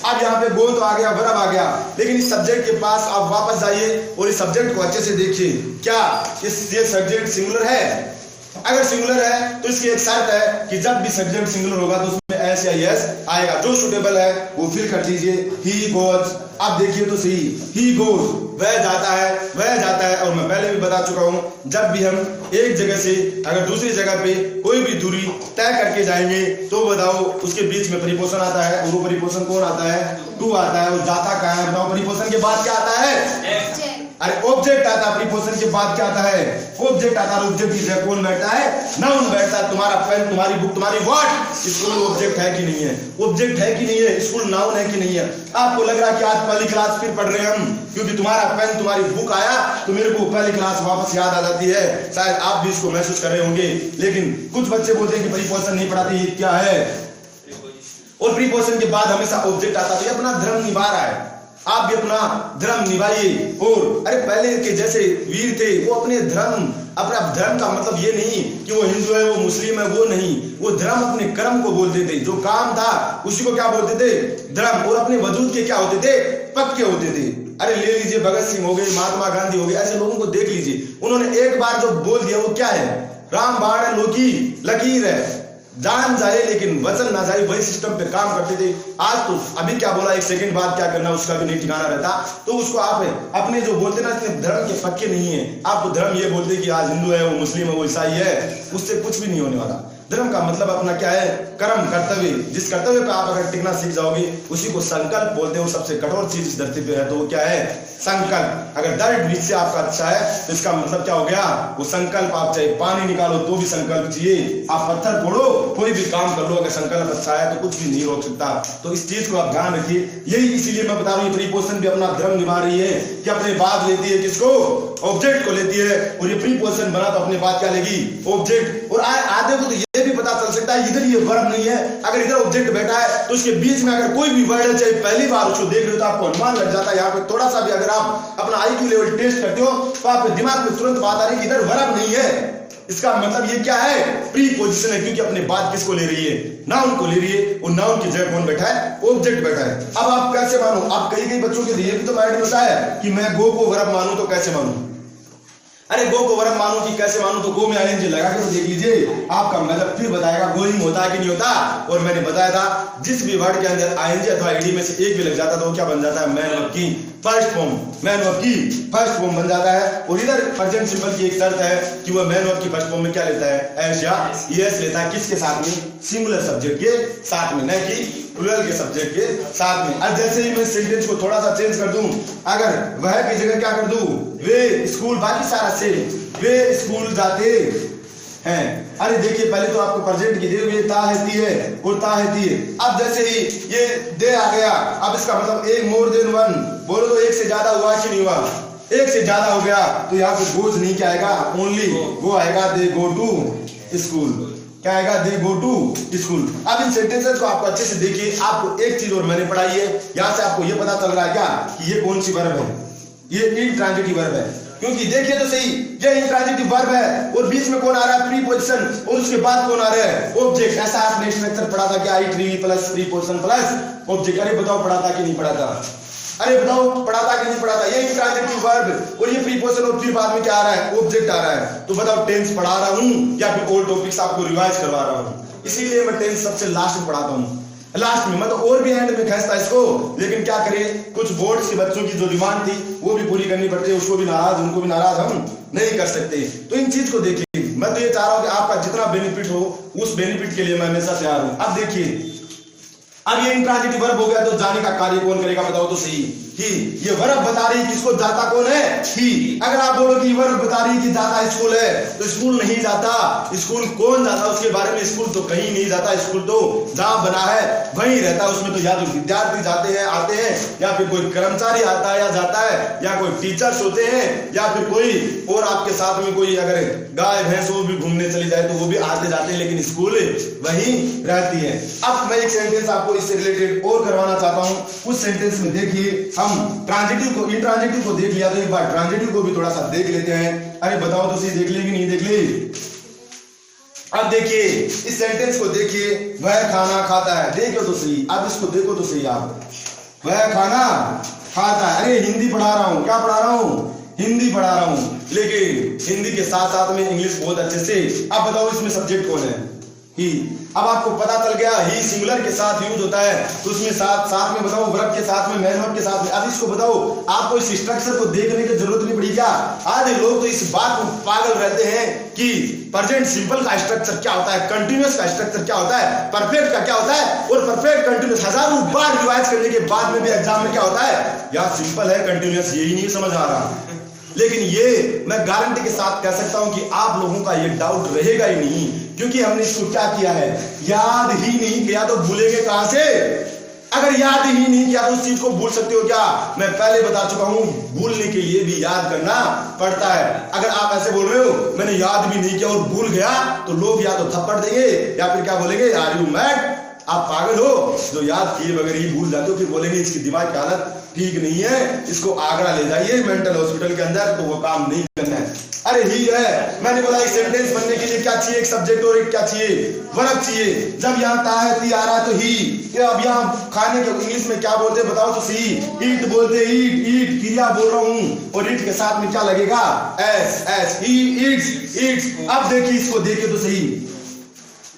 Speaker 1: अब यहाँ पे गो तो आ गया, वर्ब आ गया, लेकिन इस सब्जेक्ट के पास आप वापस जाइए और इस सब्जेक्ट को अच्छे से देखिए। क्या ये सब्जेक्ट सिंगुलर है? अगर सिंगुलर है तो इसकी एक शर्त है कि जब भी सब्जेक्ट सिंगुलर होगा तो उसमें एस या यस आएगा। जो सुटेबल है वो फिल कर दीजिए, ही गोज। अब देखिए तो सही, ही गोज, वह जाता है, वह जाता है। और मैं पहले भी बता चुका हूं, जब भी हम एक जगह से अगर दूसरी जगह पे कोई भी दूरी तय करके जाएंगे तो बताओ उसके बीच में प्रीपोजिशन आता है। और वो प्रीपोजिशन कौन आता है, टू आता है। और जाता कहाँ है, बताओ। प्रीपोजिशन के बाद क्या आता है, अरे ऑब्जेक्ट आता है। प्रीपोजिशन के बाद क्या आता है, ऑब्जेक्ट आता है। ऑब्जेक्ट की जगह कौन बैठता है, नाउन बैठता है। तुम्हारा पेन, तुम्हारी बुक, तुम्हारी वॉट, स्कूल ऑब्जेक्ट है कि नहीं है, ऑब्जेक्ट है कि नहीं है, स्कूल नाउन है कि नहीं है। आपको लग रहा है कि आज पहली क्लास फिर पढ़ रहे हैं हम, क्योंकि तुम्हारा पेन, तुम्हारी बुक आया तो मेरे को पहली क्लास वापस याद आ जाती है। शायद आप भी इसको महसूस कर रहे होंगे। लेकिन कुछ बच्चे बोलते हैं कि प्रीपोजिशन नहीं पढ़ाते, ये क्या है। और प्रीपोजिशन के बाद हमेशा ऑब्जेक्ट आता है। तो ये अपना धर्म निभा रहा है, आप भी अपना धर्म निभाइए। और अरे पहले के जैसे वीर थे वो अपने धर्म, अपना धर्म का मतलब ये नहीं कि वो हिंदू है, वो मुस्लिम है, वो नहीं। वो धर्म अपने कर्म को बोलते थे, जो काम था उसी को क्या बोलते थे, धर्म। और अपने वजूद के क्या होते थे, पक्के होते थे। अरे ले लीजिए, भगत सिंह हो गए, महात्मा गांधी हो गए, ऐसे लोगों को देख लीजिए। उन्होंने एक बार जो बोल दिया वो क्या है, राम बाण है, लोकी लकीर है। जान जाए लेकिन वचन ना जाए, वही सिस्टम पे काम करते थे। आज तो अभी क्या बोला, एक सेकंड बाद क्या करना उसका भी नहीं ठिकाना रहता। तो उसको आप अपने जो बोलते ना इतने धर्म के पक्के नहीं है, आप तो धर्म ये बोलते कि आज हिंदू है, वो मुस्लिम है, वो ईसाई है, उससे कुछ भी नहीं होने वाला। धर्म का मतलब अपना क्या है, कर्म, कर्तव्य। जिस कर्तव्य पे आप अगर टिकना सीख जाओगे उसी को संकल्प बोलते हैं। सबसे कठोर चीज इस धरती पे है तो वो क्या है, संकल्प। अगर दर्द बीच से आपका अच्छा है तो इसका मतलब क्या हो गया, वो संकल्प। आप चाहे पानी निकालो तो भी संकल्प चाहिए, आप पत्थर फोड़ो, कोई भी काम कर लो, अगर संकल्प अच्छा है तो कुछ भी नहीं रोक सकता। तो इस चीज को आप ध्यान रखिए। यही इसीलिए मैं बता रहा हूँ, प्रीपोजिशन भी अपना धर्म निभा रही है कि अपने बात लेती है किसको, ऑब्जेक्ट को लेती है। और ये प्रीपोजिशन बना तो अपने बात क्या लेगी, ऑब्जेक्ट। और आधे को तो ये भी पता चल सकता है इधर ये वर्ब नहीं है, अगर इधर ऑब्जेक्ट बैठा है तो उसके बीच में अगर कोई भी वर्ड है, चाहे पहली बार उसको देख रहे हो तो आपको अनुमान लग जाता है। यहाँ पे थोड़ा सा भी अगर आप अपना IQ लेवल टेस्ट करते हो तो आपके दिमाग में तुरंत बात आ रही है कि इधर वर्ब नहीं है। इसका मतलब ये क्या है, प्रीपोजिशन है, क्योंकि अपने बात किसको ले रही है, नाउन को ले रही है। और नाउन की जगह कौन बैठा है, ऑब्जेक्ट बैठा है। अब आप कैसे मानो, आप कई बच्चों के लिए भी तो माइंड में होता है कि मैं गो को वर्ब मानूं तो कैसे मानूं। अरे गो को वर्ब मानूं कि कैसे मानूं, तो गो में ING लगा के तो देख लीजिए, आपका मतलब फिर बताएगा गोइंग होता है कि नहीं होता। और मैंने बताया था जिस भी वर्ड के अंदर ING अथवा ED में से एक भी लग जाता तो वो क्या बन जाता है, मैन वर्ब की फर्स्ट फॉर्म, मैन वर्ब की फर्स्ट फॉर्म बन जाता है। और इधर प्रेजेंट सिंपल की एक शर्त है कि वह मैन वर्ब की फर्स्ट फॉर्म में क्या लेता है, एस या ईएस लेता है। किसके साथ में, सिंगुलर सब्जेक्ट के साथ में, न कि प्लूरल के सब्जेक्ट के साथ में। अब जैसे ही मैं सेंटेंस को थोड़ा सा चेंज कर दूं, अगर वह की जगह क्या कर दूं, वे स्कूल, बाकी सारा सेम, वे स्कूल जाते हैं। अरे देखिए पहले तो आपको प्रेजेंट की दी हुई ता है ती है और ता है ती है। अब जैसे ही ये दे आ गया, अब इसका मतलब एक मोर देन वन, बोलो तो एक से ज्यादा हुआ कि नहीं हुआ, एक से ज्यादा हो गया। तो यहाँ पे गोज नहीं क्या आएगा, ओनली गो आएगा। दे गो टू स्कूल, क्या आएगा, दे गो टू स्कूल। अब इन सेंटेंसेस को आपको अच्छे से देखिए। आपको एक चीज और मैंने पढ़ाई है, यहाँ से आपको ये पता चल रहा है क्या कि ये कौन सी वर्ब है, ये इंट्रांजिटिव वर्ब है। क्योंकि देखिए तो सही, ये इंट्रांजिटिव वर्ब है और बीच में कौन आ रहा है, प्रीपोजिशन, और उसके बाद कौन आ रहा है, ऑब्जेक्ट। ऐसा आपने स्ट्रक्चर पढ़ा था क्या, आई प्लस प्रीपोजिशन प्लस ऑब्जेक्ट। अरे बताओ पढ़ा था कि नहीं पढ़ा था, अरे बताओ पढ़ा था कि नहीं पढ़ा था। ये इंट्रांजिटिव वर्ब और ये प्रीपोजिशन और फिर बाद में क्या आ रहा है, ऑब्जेक्ट आ रहा है। तो बताओ टेंस पढ़ा रहा हूं या फिर ओल्ड टॉपिक्स आपको रिवाइज करवा रहा हूं। इसीलिए मैं टेंस सबसे लास्ट में पढ़ाता हूं, लास्ट में। मतलब और भी एंड में खींचता इसको, लेकिन क्या करें, कुछ बोर्ड के बच्चों की जो डिमांड थी वो भी पूरी करनी पड़ती है। उसको भी नाराज, उनको भी नाराज हम नहीं कर सकते। तो इन चीज को देखिए, मैं तो ये चाह रहा हूं कि आपका जितना बेनिफिट हो उस बेनिफिट के लिए मैं हमेशा तैयार हूं। अब देखिए, अब ये इंट्रांजिटिव वर्ब हो गया तो जाने का कार्य कौन करेगा, बताओ तो सही। ही, ये वर्ब बता रही है किसको, जाता कौन है, ही। अगर आप बोलो कि वर्ब बता रही है कि जाता स्कूल है, तो स्कूल नहीं जाता। स्कूल कौन जाता उसके बारे में, स्कूल तो कहीं नहीं जाता, स्कूल तो जहां बना है वहीं रहता है। उसमें तो या तो विद्यार्थी जाते हैं, आते हैं, या फिर कोई कर्मचारी आता है या जाता है, या कोई टीचर्स होते हैं, या फिर कोई और आपके साथ में कोई अगर गाय भैंस वो भी घूमने चली जाए तो वो भी आते जाते हैं, लेकिन स्कूल वहीं रहती है। अब मैं एक सेंटेंस आपको इससे रिलेटेड और करवाना चाहता हूं। उस सेंटेंस में देखिए, हम ट्रांजिटिव को, इंट्रांजिटिव को देख लिया तो एक बार ट्रांजिटिव को भी थोड़ा सा देख लेते हैं। अरे बताओ तो सही, देख ली कि नहीं देख ली। अब देखिए इस सेंटेंस को देखिए, वह खाना खाता है, देखो तो सही। अब इसको देखो तो सही आप, वह खाना खाता है। अरे हिंदी पढ़ा रहा हूं, क्या पढ़ा रहा हूं, हिंदी पढ़ा रहा हूं, लेकिन हिंदी के साथ साथ में इंग्लिश बहुत अच्छे से। अब बताओ इसमें सब्जेक्ट कौन है, ही। अब आपको पता चल गया ही सिंगुलर के साथ यूज होता है, तो उसमें साथ में बताओ वर्ब के साथ में, मैन वर्ब के साथ में। अब इसको बताओ, आपको इस स्ट्रक्चर को देखने की जरूरत नहीं पड़ी क्या। आधे लोग तो इस बात को पागल रहते हैं कि प्रेजेंट सिंपल का स्ट्रक्चर क्या होता है, कंटिन्यूअस का स्ट्रक्चर क्या होता है, परफेक्ट का क्या होता है, और परफेक्ट कंटिन्यूअस हजारों बार रिवाइज करने के बाद में भी एग्जाम में क्या होता है, या सिंपल है कंटिन्यूअस, यही नहीं समझ आ रहा। लेकिन ये मैं गारंटी के साथ कह सकता हूं कि आप लोगों का ये डाउट रहेगा ही नहीं, क्योंकि हमने इसको क्या किया है, याद ही नहीं किया तो भूलेंगे कहां से। अगर याद ही नहीं किया तो उस चीज को भूल सकते हो क्या, मैं पहले बता चुका हूं, भूलने के लिए भी याद करना पड़ता है। अगर आप ऐसे बोल रहे हो मैंने याद भी नहीं किया और भूल गया, तो लोग या तो थप्पड़ देंगे या फिर क्या बोलेंगे, आर यू मैड, आप पागल हो, जो याद किए बगैर ही भूल जाते हो। फिर बोलेंगे इसकी दिमाग की हालत ठीक नहीं है, इसको आगरा ले जाइए मेंटल हॉस्पिटल के अंदर, तो वो काम नहीं करना है। अरे ही है, मैंने बोला एक सेंटेंस बनने के लिए क्या चाहिए, एक सब्जेक्ट और एक क्या चाहिए, वर्ब चाहिए। जब यहाँ ता है ती आ रहा है तो ही। अब यहाँ खाने के इंग्लिश में क्या बोलते हैं बताओ तो सही, ईट बोलते, ईट, ईट क्रिया बोल रहा हूँ, और ईट के साथ में क्या लगेगा, S, S, he eats, Yeats. अब देखिए इसको देखिए तो सही,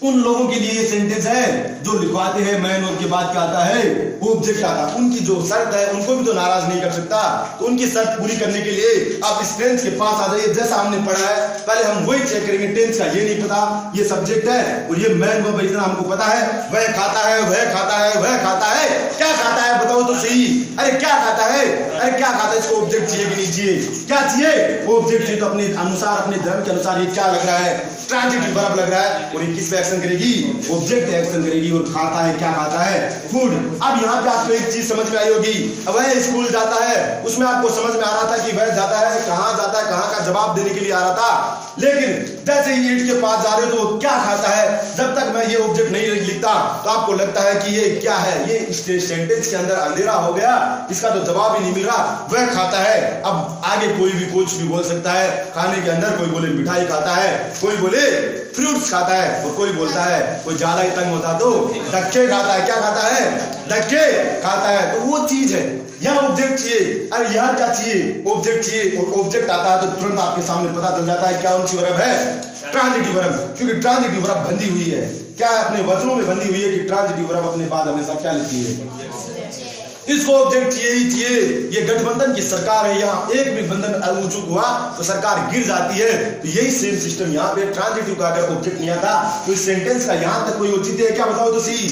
Speaker 1: उन लोगों के लिए ये सेंटेंस है जो लिखवाते हैं मैन और के बाद क्या आता है ऑब्जेक्ट आता है। उनकी जो शर्त है उनको भी तो नाराज नहीं कर सकता, तो उनकी शर्त पूरी करने के लिए आप इस टेंस के पास आ जाइए। जैसा हमने पढ़ा है पहले हम वही चेक करेंगे। टेंस का ये नहीं पता, ये सब्जेक्ट है और ये मैन वर्ब इतना हमको पता है। वह खाता है, वह खाता है, वह खाता है, क्या खाता है बताओ तो सही। अरे क्या खाता है, अरे क्या खाता है, इसको ऑब्जेक्ट चाहिए कि नहीं चाहिए, क्या चाहिए ऑब्जेक्ट चाहिए। तो अपने अनुसार अपने धर्म के अनुसार ये क्या लग रहा है, ट्रांजिटिव वर्ब लग रहा है और ये किस पे एक्शन करेगी, ऑब्जेक्ट एक्शन करेगी। और खाता है, क्या खाता है, फूड। अब यहाँ पे आपको एक चीज समझ में आई होगी, वह स्कूल जाता है उसमें आपको समझ में आ रहा था कि वह जाता है, कहाँ जाता है, कहाँ का जवाब देने के लिए आ रहा था। लेकिन जैसे ही ईट के पास जा रहे हो तो क्या खाता है, जब तक मैं ये ऑब्जेक्ट नहीं लिखता तो आपको लगता है कि ये क्या है, ये सेंटेंस के अंदर अंधेरा हो गया, इसका तो जवाब ही नहीं मिल रहा। वह खाता है, अब आगे कोई भी कुछ भी बोल सकता है। खाने के अंदर कोई बोले मिठाई खाता है, कोई बोले फ्रूट्स खाता है और कोई बोलता है, कोई ज्यादा ही तंग होता तो धक्के खाता है। क्या खाता है, धक्के खाता है। तो वो चीज है, यहाँ ऑब्जेक्ट चाहिए। अरे यहाँ क्या चाहिए, ऑब्जेक्ट चाहिए। और ऑब्जेक्ट आता है तो तुरंत आपके सामने पता चल जाता है क्या कौन सी वर्ब है, ट्रांजिटिव वर्ब। क्योंकि ट्रांजिटिव वर्ब बंधी हुई है, क्या अपने वचनों में बंधी हुई है कि ट्रांजिटिव वर्ब अपने बाद हमेशा क्या लिखती है, इसको ऑब्जेक्ट चाहिए ही चाहिए। ये गठबंधन की सरकार है, यहाँ एक भी बंधन उचुक हुआ तो सरकार गिर जाती है। तो यही सेम सिस्टम यहाँ पे ट्रांजिटिव का अगर ऑब्जेक्ट नहीं आता तो इस सेंटेंस का यहाँ तक कोई औचित्य है क्या बताओ तो सी,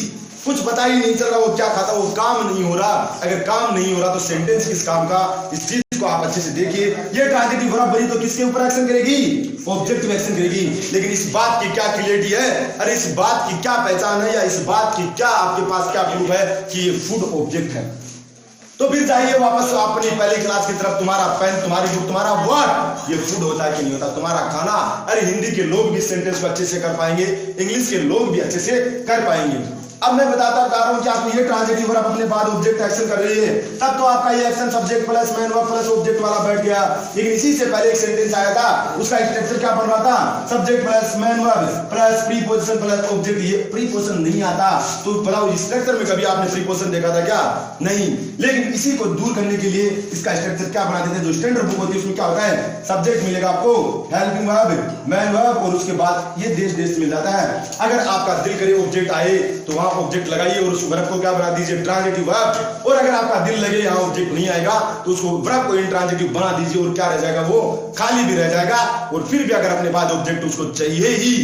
Speaker 1: कुछ पता ही नहीं चल रहा वो क्या खाता, वो काम नहीं हो रहा। अगर काम नहीं हो रहा तो सेंटेंस किस काम का, इस चीज को आप अच्छे से देखिए। ये ट्रांजिटिव वर्ब बनी तो किसके ऊपर एक्शन करेगी, ऑब्जेक्टिव एक्शन करेगी। लेकिन इस बात की क्या क्लियरिटी है, अरे इस बात की क्या पहचान है, या इस बात की क्या आपके पास क्या प्रूफ है कि ये फूड ऑब्जेक्ट है। तो फिर जाइए वापस अपनी पहली क्लास की तरफ। तुम्हारा पेन, तुम्हारी बुक, तुम्हारा वर्ड, ये फूड होता है कि नहीं होता, तुम्हारा खाना। अरे हिंदी के लोग भी सेंटेंस को अच्छे से कर पाएंगे, इंग्लिश के लोग भी अच्छे से कर पाएंगे। अब मैं बताता जा रहा हूं कि आपको ये ट्रांजिटिव वर्ब अपने बाद ऑब्जेक्ट एक्शन कर रही है, तब तो आपका ये action subject plus man verb plus object वाला बैठ गया। लेकिन इसी से पहले एक सेंटेंस आया था, उसका स्ट्रक्चर क्या बन रहा था, subject plus man verb plus preposition plus object. ये प्रीपोजिशन नहीं आता तो बताओ स्ट्रक्चर में कभी आपने प्रीपोजिशन देखा था क्या, नहीं। लेकिन इसी को दूर करने के लिए इसका स्ट्रक्चर क्या बना देते हैं, जो स्टैंडर्ड बुक होती है उसमें क्या होता है, सब्जेक्ट मिलेगा आपको, हेल्पिंग वर्ब, मैन वर्ब और उसके बाद ये देश मिल जाता है। अगर आपका दिल करे ऑब्जेक्ट आए तो वहां ऑब्जेक्ट लगाइए और उस वर्ब को क्या बना दीजिए, ट्रांजिटिव वर्ब। और अगर आपका दिल लगे यहाँ ऑब्जेक्ट नहीं आएगा तो उसको वर्ब को इंट्रांजिटिव बना दीजिए और क्या रह जाएगा, वो खाली भी रह जाएगा। और फिर भी अगर अपने पास ऑब्जेक्ट उसको चाहिए ही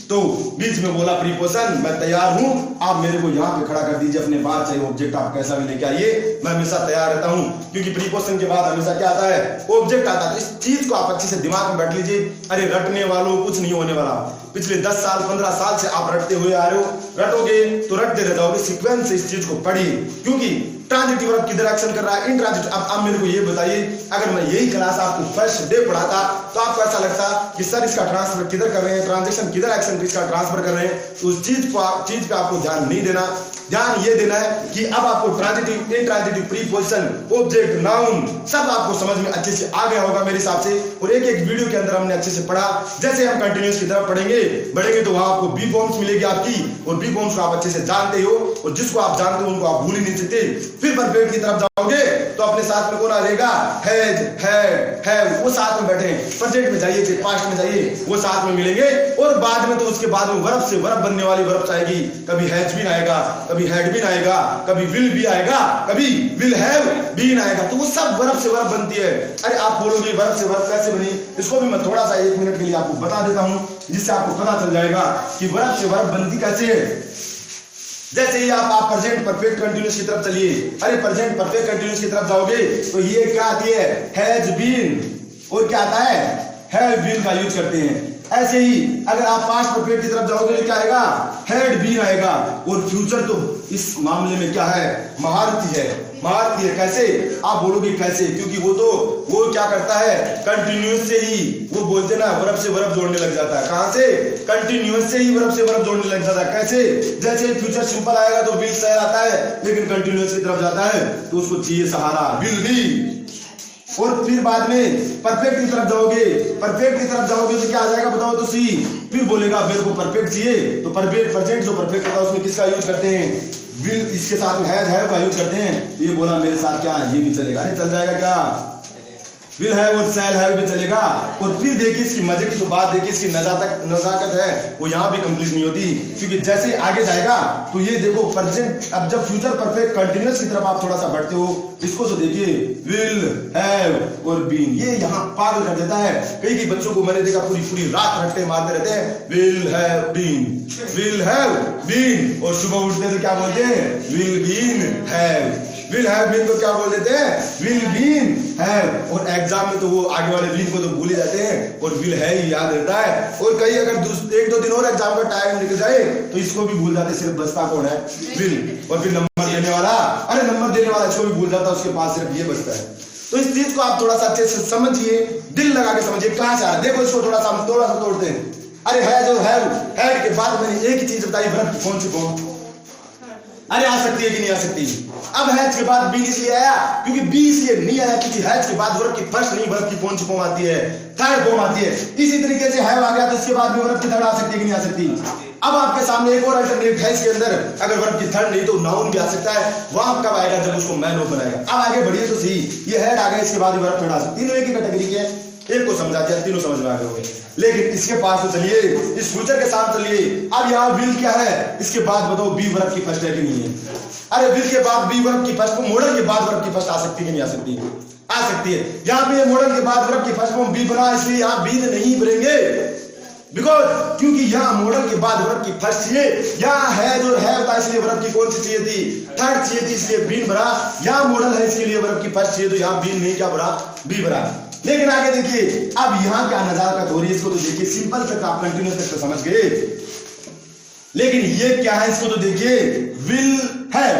Speaker 1: तो बीच में बोला प्रीपोजिशन, मैं तैयार हूं, आप मेरे को यहाँ पे खड़ा कर दीजिए अपने बाद, चाहे ऑब्जेक्ट आप कैसा भी लेके आइए, मैं हमेशा तैयार रहता हूं। क्योंकि प्रीपोजिशन के बाद हमेशा क्या आता है, ऑब्जेक्ट आता है। तो इस चीज को आप अच्छे से दिमाग में बैठ लीजिए। अरे रटने वालों कुछ नहीं होने वाला, पिछले 10 साल 15 साल से आप रटते हुए आ रहे हो, रटोगे तो रटते रह जाओगे। सीक्वेंस से इस चीज को पढ़िए, क्योंकि ट्रांजिटिव वर्ब किधर एक्शन कर रहा है, इंट्रांजिटिव। अब मेरे को ये बताइए, अगर मैं यही क्लास आपको फर्स्ट डे पढ़ाता तो आपको ऐसा लगता कि सर इसका ट्रांसफर किधर कर रहे हैं, ट्रांजेक्शन किधर एक्शन इसका ट्रांसफर कर रहे हैं, तो उस चीज पे आपको ध्यान नहीं देना। ध्यान ये देना है कि अब आपको transitive, intransitive, preposition, object, noun सब आपको समझ में अच्छे से आ गया होगा मेरे हिसाब से। और एक एक वीडियो के अंदर हमने अच्छे से पढ़ा। जैसे हम कंटिन्यूस की तरफ बढ़ेंगे तो वहां आपको बी फॉर्म्स मिलेगी आपकी, और बी फॉर्म्स को आप अच्छे से जानते हो, और जिसको आप जानते हो उनको आप भूल ही नहीं सकते। फिर परफेक्ट की तरफ जाओगे तो अपने साथ में कौन आ रहेगा, हैज, है, वो साथ में बैठे। प्रेजेंट में जाइए, पास्ट में जाइए, वो साथ में मिलेंगे। और बाद में तो उसके बाद में वर्ब से वर्ब बनने वाली वर्ब्स आएगी। कभी हैज बीन आएगा, कभी हैड बीन आएगा, कभी विल बी आएगा, कभी विल हैव बीन आएगा। तो वो सब वर्ब से वर्ब बनती है। अरे आप बोलोगे वर्ब से वर्ब कैसे बनी, इसको भी मैं थोड़ा सा 1 मिनट के लिए आपको बता देता हूं, जिससे आपको पता चल जाएगा कि वर्ब से वर्ब बनती कैसे है। जैसे ही आप प्रेजेंट परफेक्ट कंटिन्यूअस की तरफ चलिए। अरे प्रेजेंट परफेक्ट कंटिन्यूअस की तरफ जाओगे तो ये क्या आती है, हैज बीन, और क्या आता है, हैव बीन का यूज करते हैं। ऐसे ही अगर आप पास्ट परफेक्ट की तरफ जाओगे तो क्या आएगा, हैड बीन आएगा। और फ्यूचर तो इस मामले में क्या है, महारथी है। महारथी है कैसे, आप बोलोगे कैसे, क्योंकि वो क्या करता है, कंटिन्यूअस से ही, वो बोलते ना वर्ब से वर्ब जोड़ने लग जाता है। कहां से, कंटिन्यूअस से ही वर्ब से वर्ब जोड़ने लग जाता है। कैसे, जैसे फ्यूचर सिंपल आएगा तो विल से आता है, लेकिन कंटिन्यूअस की तरफ जाता है तो उसको चाहिए सहारा, विल बी। और फिर बाद में परफेक्ट की तरफ जाओगे, परफेक्ट की तरफ जाओगे तो क्या आ जाएगा बताओ तो सी। फिर बोलेगा मेरे को परफेक्ट चाहिए, तो परफेक्ट प्रेजेंट जो परफेक्ट होता है उसमें किसका यूज करते हैं, विल, इसके साथ में हैव का यूज करते हैं। ये बोला मेरे साथ क्या ये भी चलेगा, नहीं चल जाएगा क्या, विल हैव और शैल हैव भी चलेगा। और फिर देखिए इसकी मजे की तो बात देखिए, इसकी नजाकत है वो यहाँ भी कंप्लीट नहीं होती, क्योंकि जैसे आगे जाएगा तो ये देखो प्रेजेंट, अब जब फ्यूचर परफेक्ट कंटिन्यूअस की तरफ आप थोड़ा सा बढ़ते हो, इसको तो देखिए विल हैव और बीन, ये यहाँ पागल कर देता है। कई बच्चों को मैंने देखा पूरी पूरी रात रट्टे मारते रहते हैं, विल हैव बीन, और सुबह उठते तो क्या बोलते हैं, will been have. Will have been को क्या बोल देते हैं, विल बीन हैव। और एग्जाम में तो वो आगे वाले बीन को तो भूल ही जाते हैं और विल है ही याद रहता है। और कई अगर 1-2 दिन और एग्जाम का टाइम निकल जाए तो इसको भी भूल जाते, सिर्फ बचता कौन है, विल। और फिर नंबर देने वाला, अरे नंबर देने वाला इसको भी भूल जाता, उसके पास सिर्फ ये बचता है। तो इस चीज को आप थोड़ा सा अच्छे से समझिए, दिल लगा के समझिए कहां से आ रहा है। देखो इसको थोड़ा सा तोड़ते हैं। अरे है जो हैड के बाद मैंने एक ही चीज बताई, वर्ब की कौन सी फॉर्म, अरे आ सकती है कि नहीं आ सकती। अब हैज के बाद बी इसलिए आया क्योंकि बी इसलिए नहीं आया क्योंकि हैज के बाद वर्ब की फर्स्ट नहीं, वर्ब की कौन सी फॉर्म आती है, थर्ड फॉर्म आती है। इसी तरीके से हैव आ गया तो इसके बाद भी वर्ब की थर्ड आ सकती है कि नहीं आ सकती। अब आपके सामने एक और अल्टरनेट है इसके अंदर, अगर वर्ब की थर्ड नहीं तो नाउन भी आ सकता है। वहां कब आएगा, जब उसको मैन ऑफ बनाएगा। अब आगे बढ़िए तो सही, ये हैड आ गया, इसके बाद वर्ब थर्ड आ सकती है। तीनों एक ही कैटेगरी के, एक को समझा दिया, तीनों समझ में आ गए। लेकिन इसके पास तो चलिए, इस फ्यूचर के साथ चलिए। अब यहाँ विल क्या है, इसके बाद बताओ बी वर्ब की फर्स्ट है कि नहीं है। अरे विल के बाद बी वर्ब की फर्स्ट, मॉडल के बाद वर्ब की फर्स्ट आ सकती है कि नहीं आ सकती, आ सकती है। यहाँ पे मॉडल के बाद वर्ब की फर्स्ट फॉर्म बी बना, इसलिए यहाँ बी नहीं भरेंगे, बिकॉज क्योंकि यहाँ मॉडल के बाद वर्ब की फर्स्ट चाहिए। यहाँ है जो है था इसलिए वर्ब की कौन सी चाहिए थी, थर्ड चाहिए थी, इसलिए बीन भरा। यहाँ मॉडल है इसके लिए वर्ब की फर्स्ट चाहिए, तो यहाँ बीन नहीं क्या भरा, बी भरा। लेकिन आगे देखिए, अब यहाँ क्या नजाकत हो रही है, इसको तो देखिए, सिंपल तक आप कंटिन्यूस तक तो समझ गए, लेकिन ये क्या है, इसको तो देखिए, विल है।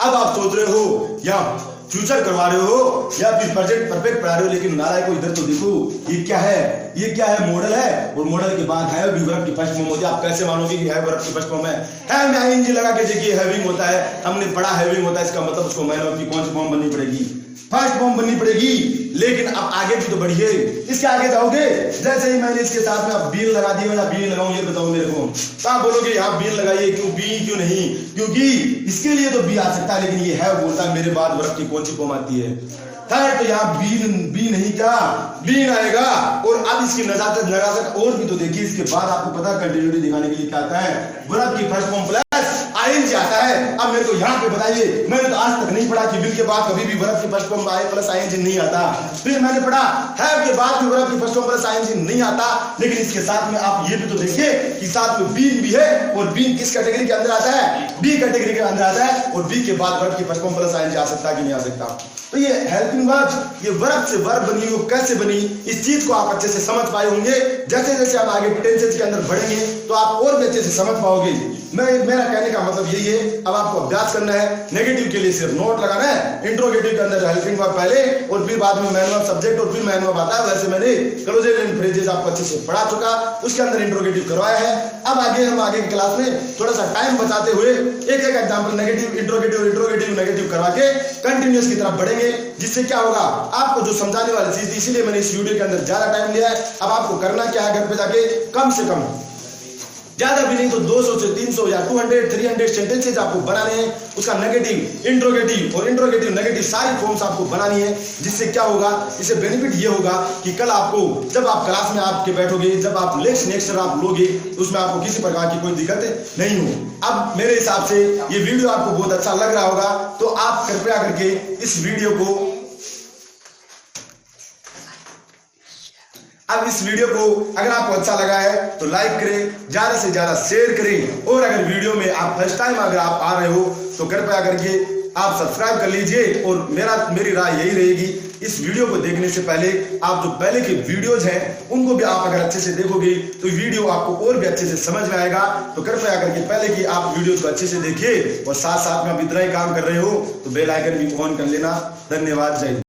Speaker 1: अब आप सोच रहे हो या फ्यूचर करवा रहे हो या फिर प्रेजेंट परफेक्ट पढ़ा रहे हो, लेकिन नारायण को इधर तो देखो, ये क्या है, ये क्या है, मॉडल है। और मॉडल के बाद है भी वर्ब की फर्स्ट फॉर्म होती है। आप कैसे मानोगे कि है वर्ब की फर्स्ट फॉर्म है में आईएनजी लगा के देखिए, हैविंग होता है, हमने पढ़ा हैविंग होता है, इसका मतलब उसको मैन ऑफ की कौन सी फॉर्म बननी पड़ेगी, फर्स्ट फॉर्म बननी पड़ेगी। लेकिन अब आगे भी तो बढ़िए, इसके आगे जाओगे, जैसे ही मैंने इसके साथ में अब बीन लगा दिया, या बीन लगाऊं ये बताओ मेरे को, तो आप बोलोगे यहाँ बीन लगाइए, क्यों बी क्यों नहीं, क्योंकि इसके लिए तो बी आ सकता है, लेकिन ये है बोलता है मेरे बाद वर्ब की कौन सी फॉर्म आती है, थर्ड। तो यहाँ बी नहीं क्या, बीन आएगा। और अब इसकी नजाकत और भी तो देखिए, इसके बाद आपको पता कंटिन्यूटी दिखाने के लिए क्या आता है, वर्ब की फर्स्ट फॉर्म प्लस आईएनजी आता है। अब मेरे को यहाँ पे बताइए, मैंने तो आज तक नहीं पढ़ा कि विल के बाद कभी भी वर्ब की फर्स्ट फॉर्म प्लस आईएनजी नहीं आता। फिर मैंने पढ़ा हैव के बाद भी वर्ब की फर्स्ट फॉर्म प्लस आईएनजी नहीं आता। लेकिन इसके साथ में आप ये भी तो देखिए कि साथ में बीन भी है, और बीन किस कैटेगरी के अंदर आता है, बी कैटेगरी के अंदर आता है। और बी के बाद वर्ब की फर्स्ट फॉर्म प्लस आईएनजी आ सकता है कि नहीं आ सकता। तो ये हेल्पिंग वर्ब, ये वर्ब से वर्ब बनी, वो कैसे बनी, इस चीज को आप अच्छे से समझ पाए होंगे। जैसे जैसे हम आगे टेंसेस के अंदर बढ़ेंगे तो आप और भी अच्छे से समझ पाओगे। मेरा कहने का मतलब यही है, अब आपको अभ्यास करना है। नेगेटिव के लिए सिर्फ नोट लगाना है, इंट्रोगेटिव के अंदर हेल्पिंग वर्ब पहले और फिर बाद में मैन वर्ब सब्जेक्ट और फिर मैन वर्ब आता है। वैसे मैंने क्लोजेज एंड फ्रेजेस आपको अच्छे से पढ़ा चुका, उसके अंदर इंट्रोगेटिव करवाया है। अब हम आगे की क्लास में थोड़ा सा टाइम बचाते हुए एक एक एग्जाम्पल नेगेटिव इंट्रोगेटिव नेगेटिव करवा के कंटिन्यूस की तरफ बढ़ेंगे, जिससे क्या होगा, आपको जो समझाने वाली चीज थी, इसीलिए मैंने इस वीडियो के अंदर ज्यादा टाइम लिया है। अब आपको करना क्या है, घर पे जाके कम से कम, ज्यादा भी नहीं तो 200 से 300 या 200-300 सेंटेंसेज आपको बनाने हैं। उसका नेगेटिव, इंट्रोगेटिव और इंट्रोगेटिव नेगेटिव सारी फॉर्म्स आपको बनानी है। जिससे क्या होगा, इससे बेनिफिट ये होगा कि कल आपको जब आप क्लास में आपके बैठोगे, जब आप लेक्चर आप लोगे, उसमें आपको किसी प्रकार की कोई दिक्कत नहीं हो। अब मेरे हिसाब से ये वीडियो आपको बहुत अच्छा लग रहा होगा, तो आप कृपया करके इस वीडियो को, अब इस वीडियो को अगर आपको अच्छा लगा है तो लाइक करें, ज्यादा से ज्यादा शेयर करें। और अगर वीडियो में आप फर्स्ट टाइम अगर आप आ रहे हो तो कृपया करके आप सब्सक्राइब कर लीजिए। और मेरी राय यही रहेगी, इस वीडियो को देखने से पहले आप जो पहले के वीडियोज हैं उनको भी आप अगर अच्छे से देखोगे तो वीडियो आपको और भी अच्छे से समझ में आएगा। तो कृपया करके पहले कि आप वीडियो को अच्छे से देखिए, और साथ साथ में आप इतना ही काम कर रहे हो तो बेल आइकन भी ऑन कर लेना। धन्यवाद, जय हिंद।